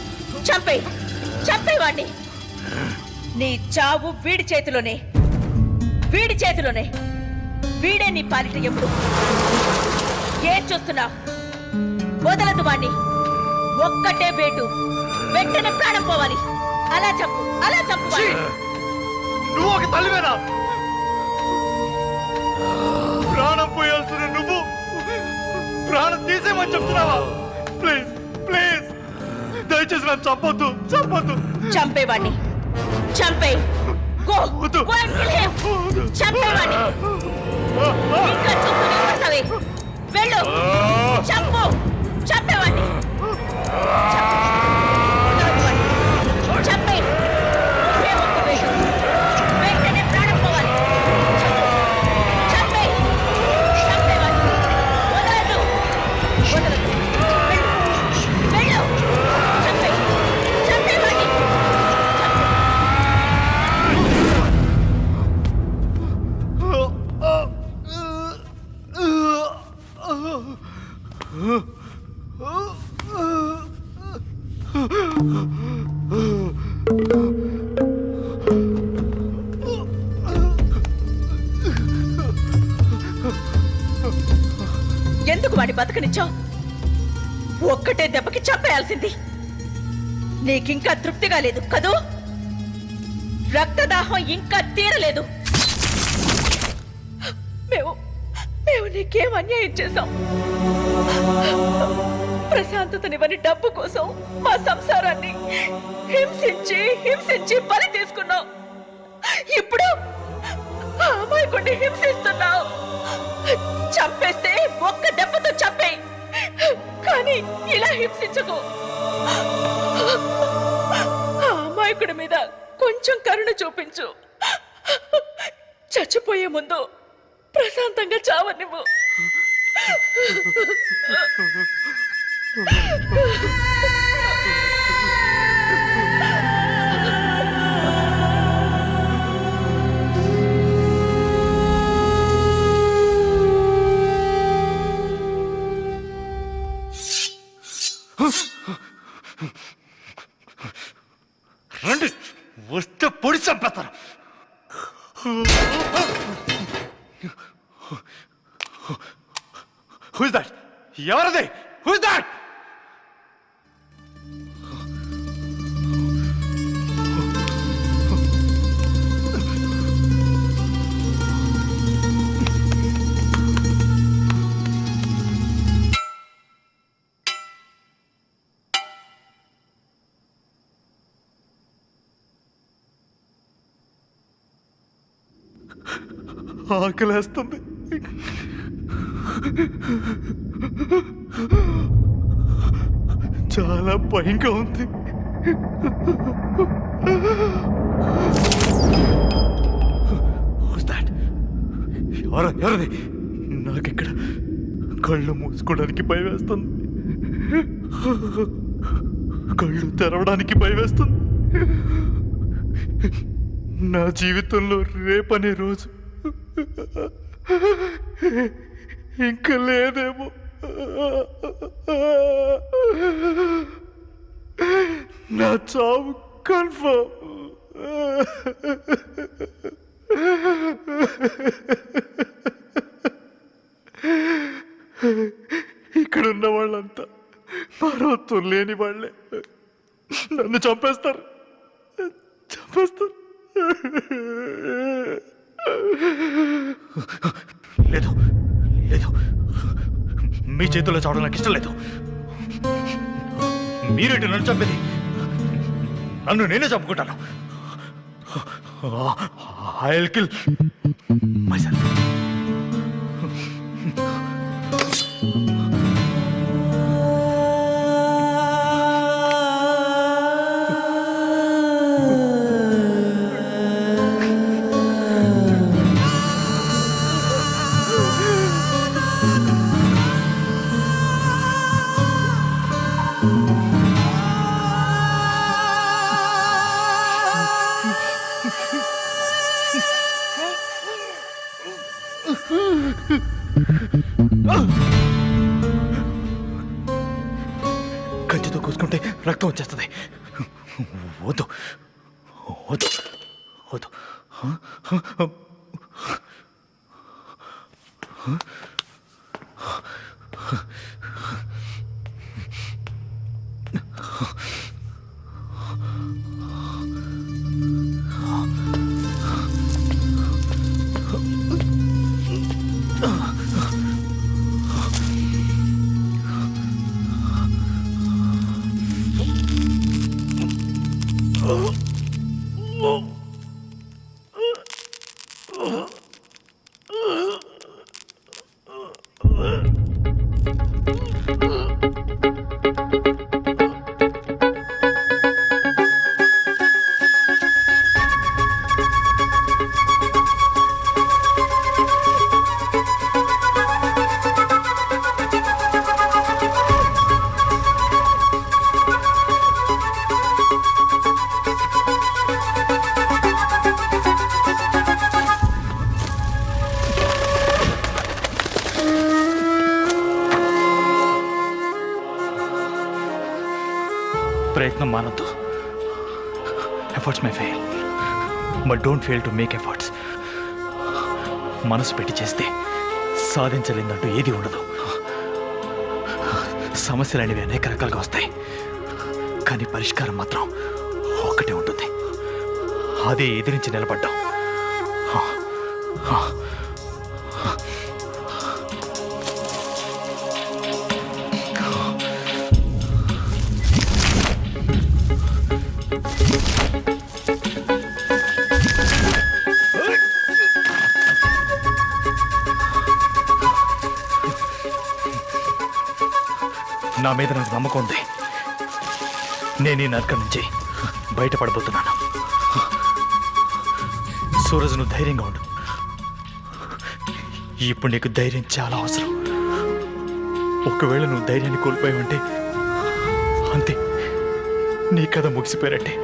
చంపే వాణ్ణి. నీ చావు వీడి చేతిలోనే, వీడి చేతిలోనే. వీడే నీ పాలిట ఎప్పుడు. ఏం చూస్తున్నావు? వదలదు వాణ్ణి. ఒక్కటే వేటు, వెంటనే ప్రాణం పోవాలి. అలా చంపు వాణ్ణి. నువ్వు ఒక తల్లివేనా? ప్రాణం పోయాల్సిన నువ్వు ప్రాణం తీసేమని చెప్తున్నావా? ప్లీజ్ ప్లీజ్ దయచేసి నన్ను చంపొద్దు. చంపేవాణ్ణి, చంపే. చంపేవాణ్ణి. ఇంకా చూస్తూనే పడతావే. వెళ్ళు, చంపేవాణ్ణి. చంపే. వెంటనే ప్రాణం పోవాలి. చంపేవాణ్ణి. వదలదు. వెళ్ళు. చంపేవాణ్ణి. ఎందుకు వాడి బతకనిచ్చావు? ఒక్కటే దెబ్బకి చంపేయాల్సింది. నీకింకా తృప్తిగా లేదు కదూ? రక్తదాహం ఇంకా తీరలేదు. మేము నీకేం అన్యాయం చేశాం? ప్రశాంతతనివ్వని డబ్బు కోసం మా సంసారాన్ని హింసించి బలి తీసుకున్నావు. ఇప్పుడు ఆ అమాయకుడిని హింసిస్తున్నావు. చంపేస్తే ఒక్క దెబ్బతో చంపేయి, కానీ ఇలా హింసించకు. ఆ అమాయకుడి మీద కొంచెం కరుణ చూపించు. చచ్చిపోయే ముందు ప్రశాంతంగా చావనివ్వు. రండి, వస్తే పొడి చంపేస్తాను. Who's that? ఎవరది? Who's that? ఆకలేస్తుంది. చాలా భయంగా ఉంది. ఎవరది? నాకిక్కడ కళ్ళు మూసుకోవడానికి భయం వేస్తుంది, కళ్ళు తెరవడానికి భయం వేస్తుంది. నా జీవితంలో రేపనే రోజు ఇంకా లేదేమో. నా చావు కన్ఫర్మ్. ఇక్కడ ఉన్న వాళ్ళంతా భారవత్వం లేని వాళ్ళే. నన్ను చంపేస్తారు. లేదు లేదు, మీ చేతుల్లో చావడం నాకు ఇష్టం లేదు. మీరేంటి నన్ను చంపేది? నన్ను నేనే చంపుకుంటాను. I'll kill myself. కత్తితో కోసుకుంటే రక్తం వచ్చేస్తుంది. వద్దు వద్దు వద్దు. ప్రయత్నం మానొద్దు. Efforts may fail, but don't fail to make efforts. మనసు పెట్టి చేస్తే సాధించలేదంటూ ఏది ఉండదు. సమస్యలు అనేవి అనేక రకాలుగా వస్తాయి, కానీ పరిష్కారం మాత్రం ఒక్కటే ఉంటుంది. అదే ఎదిరించి నిలబడ్డాం. నా మీద నాకు నమ్మకం ఉంది. నేను ఈ నరకం నుంచి బయటపడబోతున్నాను. సూరజ్, నువ్వు ధైర్యంగా ఉండు. ఇప్పుడు నీకు ధైర్యం చాలా అవసరం. ఒకవేళ నువ్వు ధైర్యాన్ని కోల్పోయావంటే అంతే, నీ కథ ముగిసిపోయారంటే.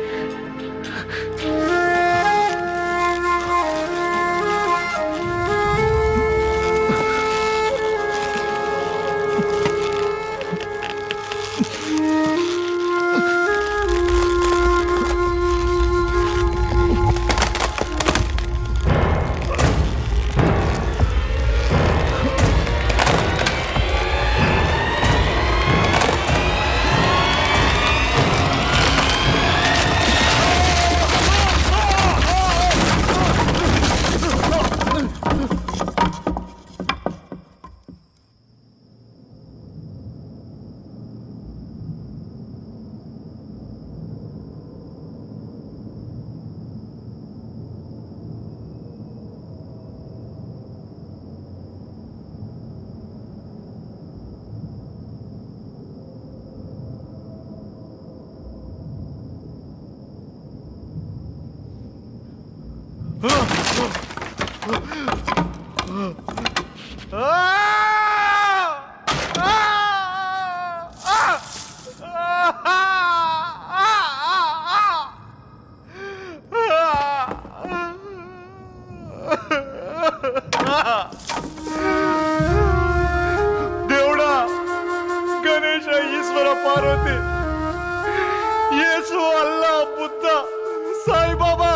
తిరుపతి, యేసు, అల్లా, బుద్ధ, సాయిబాబా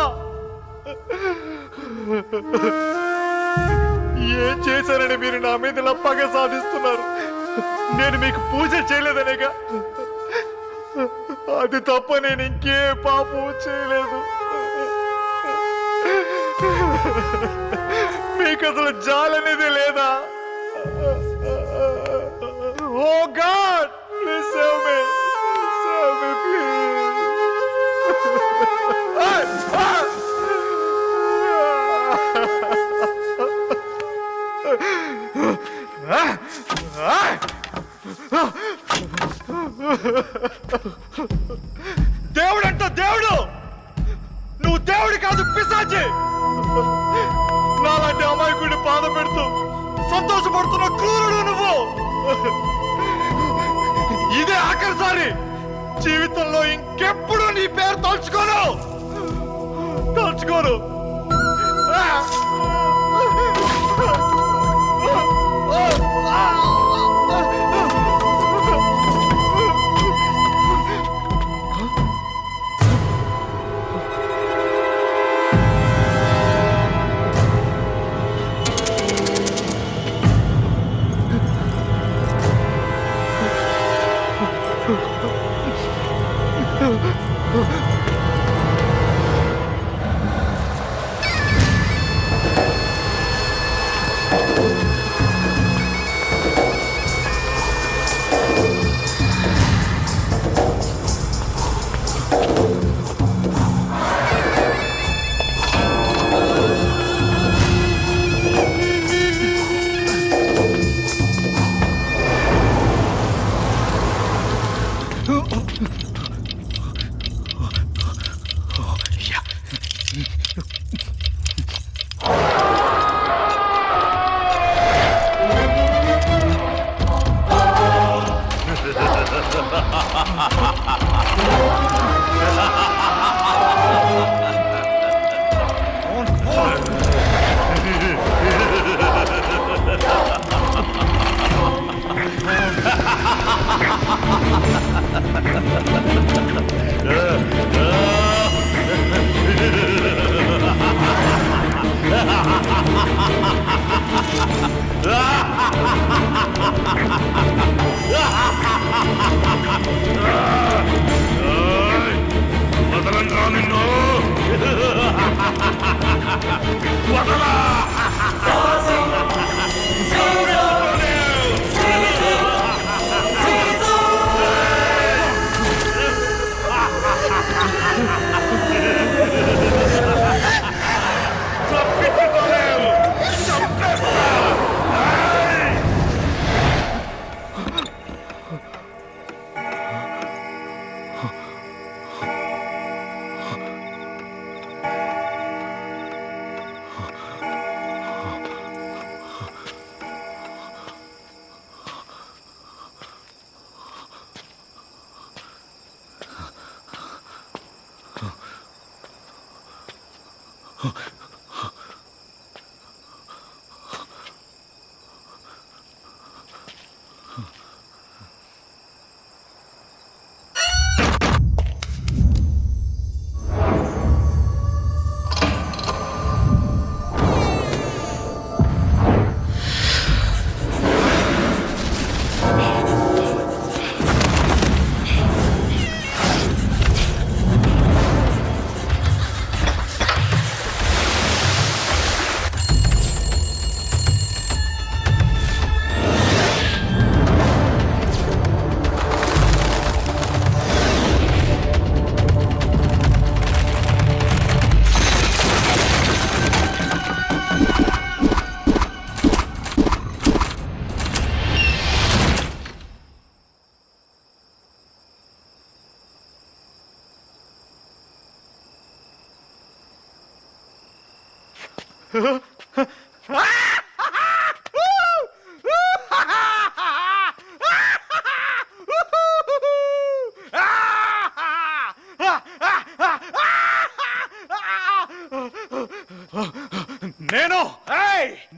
ఏం చేశారని మీరు నా మీద ఇలా పగ సాధిస్తున్నారు? నేను మీకు పూజ చేయలేదనేగా. అది తప్ప నేను ఇంకే పాపం చేయలేదు. మీకు అసలు జాలనేది లేదా? Oh God, please save me, save me please. దేవుడు అంట, దేవుడు! నువ్వు దేవుడి కాదు, పిశాచి! నాలాంటి అమాయకుడిని బాధ పెడుతూ సంతోషపడుతున్న క్రూరుడు నువ్వు. ఇదే ఆఖరిసారి. జీవితంలో ఇంకెప్పుడు నీ పేరు తలుచుకోను.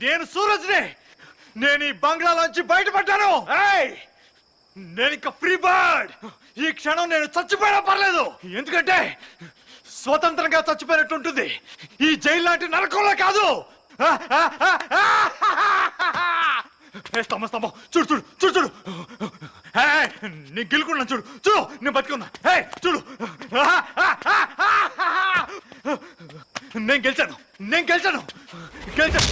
నేను సూరజ్ని. నేను ఈ బంగ్లాలోంచి బయటపడ్డాను. నేను ఇక ఫ్రీ బర్డ్. ఈ క్షణం నేను చచ్చిపోయినా పర్లేదు, ఎందుకంటే స్వతంత్రంగా చచ్చిపోయినట్టు ఉంటుంది. ఈ జైలు లాంటి నరకంలో కాదు. స్తంభం చూడు చూడు చూడు చూడు, నేను గెలుకున్నా చూడు చూడు, నేను బతుకున్నా. చూడు, నేను గెలిచాను, నేను గెలిచాను గెలిచాను.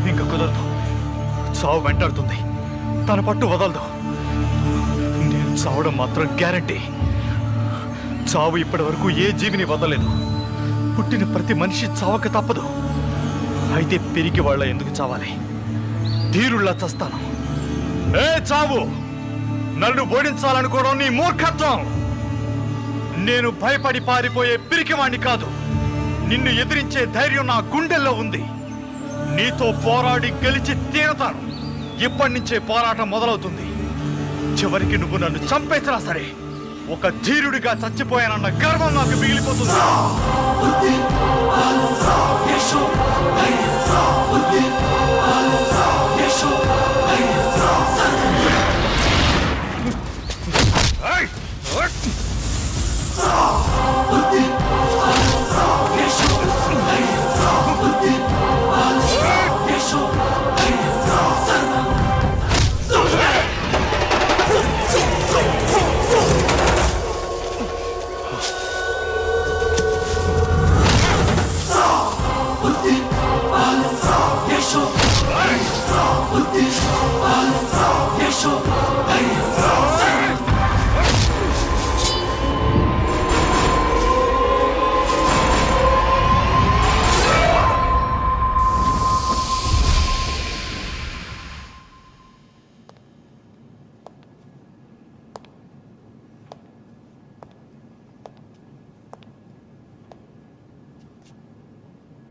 ఇంకా కుదరదు, చావు వెంటాడుతుంది, తన పట్టు వదలదు. నేను చావడం మాత్రం గ్యారంటీ. చావు ఇప్పటి వరకు ఏ జీవిని వదలలేదు. పుట్టిన ప్రతి మనిషి చావక తప్పదు. అయితే పెరిగి వాళ్ళ ఎందుకు చావాలి? ధీరుల్లా చస్తాను. ఏ చావు, నన్ను ఓడించాలనుకోవడం నీ మూర్ఖత్వం. నేను భయపడి పారిపోయే పిరికివాణ్ణి కాదు. నిన్ను ఎదిరించే ధైర్యం నా గుండెల్లో ఉంది. నీతో పోరాడి గెలిచి తీరతాను. ఇప్పటి నుంచే పోరాటం మొదలవుతుంది. చివరికి నువ్వు నన్ను చంపేసినా సరే ఒక ధీరుడిగా చచ్చిపోయానన్న గర్వం నాకు మిగిలిపోతుంది.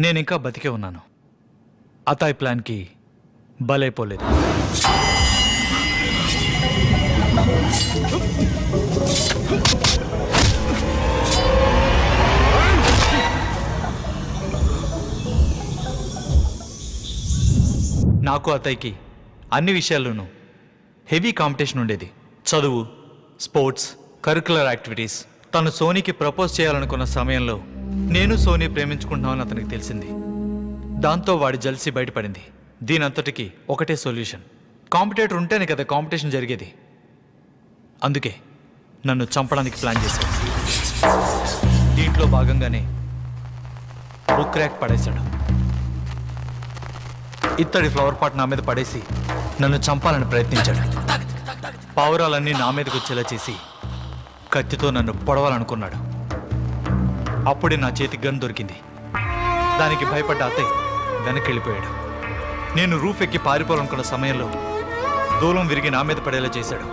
నేను ఇంకా బతికే ఉన్నాను. అతాయ్ ప్లాన్కి బలైపోలేదు. నాకు అతయ్యకి అన్ని విషయాల్లోనూ హెవీ కాంపిటీషన్ ఉండేది. చదువు, స్పోర్ట్స్, కరిక్యులర్ యాక్టివిటీస్. తను సోనీకి ప్రపోజ్ చేయాలనుకున్న సమయంలో నేను సోనీ ప్రేమించుకుంటున్నామని అతనికి తెలిసింది. దాంతో వాడి జల్సీ బయటపడింది. దీనంతటికి ఒకటే సొల్యూషన్. కాంపిటేటర్ ఉంటేనే కదా కాంపిటీషన్ జరిగేది. అందుకే నన్ను చంపడానికి ప్లాన్ చేశాడు. దీంట్లో భాగంగానే బుక్ ర్యాక్ పడేశాడు. ఇత్తడి ఫ్లవర్ పాట్ నా మీద పడేసి నన్ను చంపాలని ప్రయత్నించాడు. పావురాలన్నీ నా మీదకి వచ్చేలా చేసి కత్తితో నన్ను పొడవాలనుకున్నాడు. అప్పుడే నా చేతి గన్ దొరికింది. దానికి భయపడ్డ అత్తయ్య వెనక్కి వెళ్ళిపోయాడు. నేను రూఫ్ ఎక్కి పారిపోవాలనుకున్న సమయంలో దూలం విరిగి నా మీద పడేలా చేశాడు.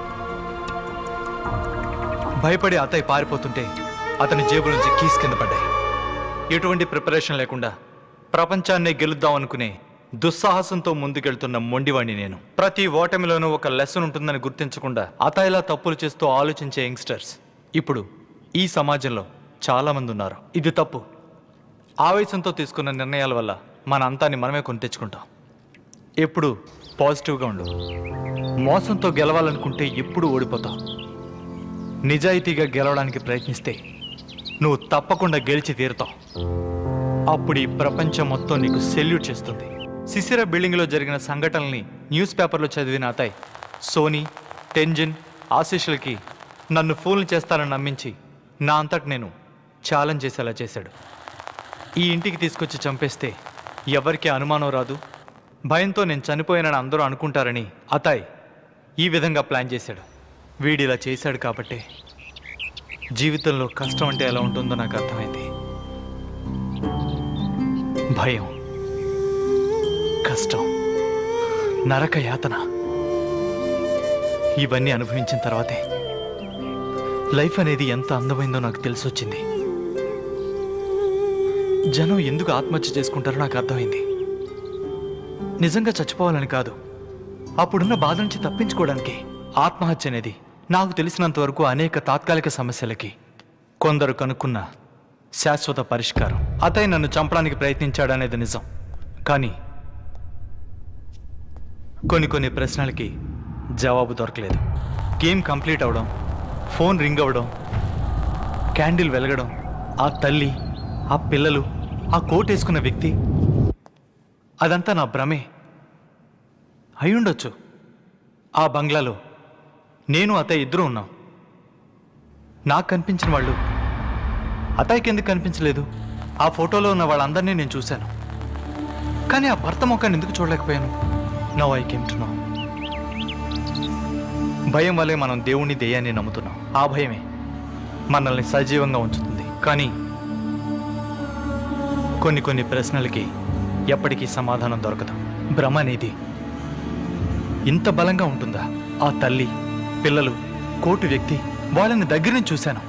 భయపడి అత్తయ్య పారిపోతుంటే అతని జేబు నుంచి కీస్ కింద పడ్డాయి. ఎటువంటి ప్రిపరేషన్ లేకుండా ప్రపంచాన్నే గెలుద్దాం అనుకునే దుస్సాహసంతో ముందుకెళ్తున్న మొండివాణ్ణి నేను. ప్రతి ఓటమిలోనూ ఒక లెసన్ ఉంటుందని గుర్తించకుండా అతయిలా తప్పులు చేస్తూ ఆలోచించే యంగ్స్టర్స్ ఇప్పుడు ఈ సమాజంలో చాలా మంది ఉన్నారు. ఇది తప్పు. ఆవేశంతో తీసుకున్న నిర్ణయాల వల్ల మన అంతాన్ని మనమే కొని తెచ్చుకుంటాం. ఎప్పుడు పాజిటివ్గా ఉండు. మోసంతో గెలవాలనుకుంటే ఎప్పుడు ఓడిపోతావు. నిజాయితీగా గెలవడానికి ప్రయత్నిస్తే నువ్వు తప్పకుండా గెలిచి తీరుతావు. అప్పుడు ఈ ప్రపంచం మొత్తం నీకు సెల్యూట్ చేస్తుంది. సిసిర బిల్డింగ్లో జరిగిన సంఘటనల్ని న్యూస్ పేపర్లో చదివిన అతయ్ సోనీ, టెంజిన్, ఆశీష్లకి నన్ను ఫూల్ని చేస్తానని నమ్మించి నా అంతటి నేను ఛాలెంజ్ చేసేలా చేశాడు. ఈ ఇంటికి తీసుకొచ్చి చంపేస్తే ఎవరికి అనుమానం రాదు, భయంతో నేను చనిపోయానని అందరూ అనుకుంటారని అతయ్ ఈ విధంగా ప్లాన్ చేశాడు. వీడిలా చేశాడు కాబట్టే జీవితంలో కష్టం అంటే ఎలా ఉంటుందో నాకు అర్థమైంది. భయం, కష్టం, నరక యాతన ఇవన్నీ అనుభవించిన తర్వాతే లైఫ్ అనేది ఎంత అందమైందో నాకు తెలిసొచ్చింది. జనం ఎందుకు ఆత్మహత్య చేసుకుంటారో నాకు అర్థమైంది. నిజంగా చచ్చిపోవాలని కాదు, అప్పుడున్న బాధ నుంచి తప్పించుకోవడానికి. ఆత్మహత్య అనేది నాకు తెలిసినంత వరకు అనేక తాత్కాలిక సమస్యలకి కొందరు కనుక్కున్న శాశ్వత పరిష్కారం. అతయి నన్ను చంపడానికి ప్రయత్నించాడనేది నిజం. కానీ కొన్ని ప్రశ్నలకి జవాబు దొరకలేదు. గేమ్ కంప్లీట్ అవడం, ఫోన్ రింగ్ అవ్వడం, క్యాండిల్ వెలగడం, ఆ తల్లి, ఆ పిల్లలు, ఆ కోట్ వేసుకున్న వ్యక్తి, అదంతా నా భ్రమే అయ్యుండొచ్చు. ఆ బంగ్లాలో నేను అతయ్య ఇద్దరు ఉన్నాం. నాకు కనిపించిన వాళ్ళు అతయ్యకి ఎందుకు కనిపించలేదు? ఆ ఫోటోలో ఉన్న వాళ్ళందరినీ నేను చూశాను, కానీ ఆ భర్త ముఖాన్ని ఎందుకు చూడలేకపోయాను? No I came to know. భయం వల్లే మనం దేవుణ్ణి దెయ్యాన్ని నమ్ముతున్నాం. ఆ భయమే మనల్ని సజీవంగా ఉంచుతుంది. కానీ కొన్ని ప్రశ్నలకి ఎప్పటికీ సమాధానం దొరకదు. భ్రమ అనేది ఇంత బలంగా ఉంటుందా? ఆ తల్లి, పిల్లలు, కోటు వ్యక్తి, వాళ్ళని దగ్గర నుంచి చూశాను,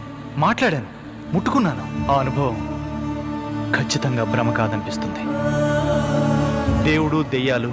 మాట్లాడాను, ముట్టుకున్నాను. ఆ అనుభవం ఖచ్చితంగా భ్రమ కాదనిపిస్తుంది. దేవుడు, దెయ్యాలు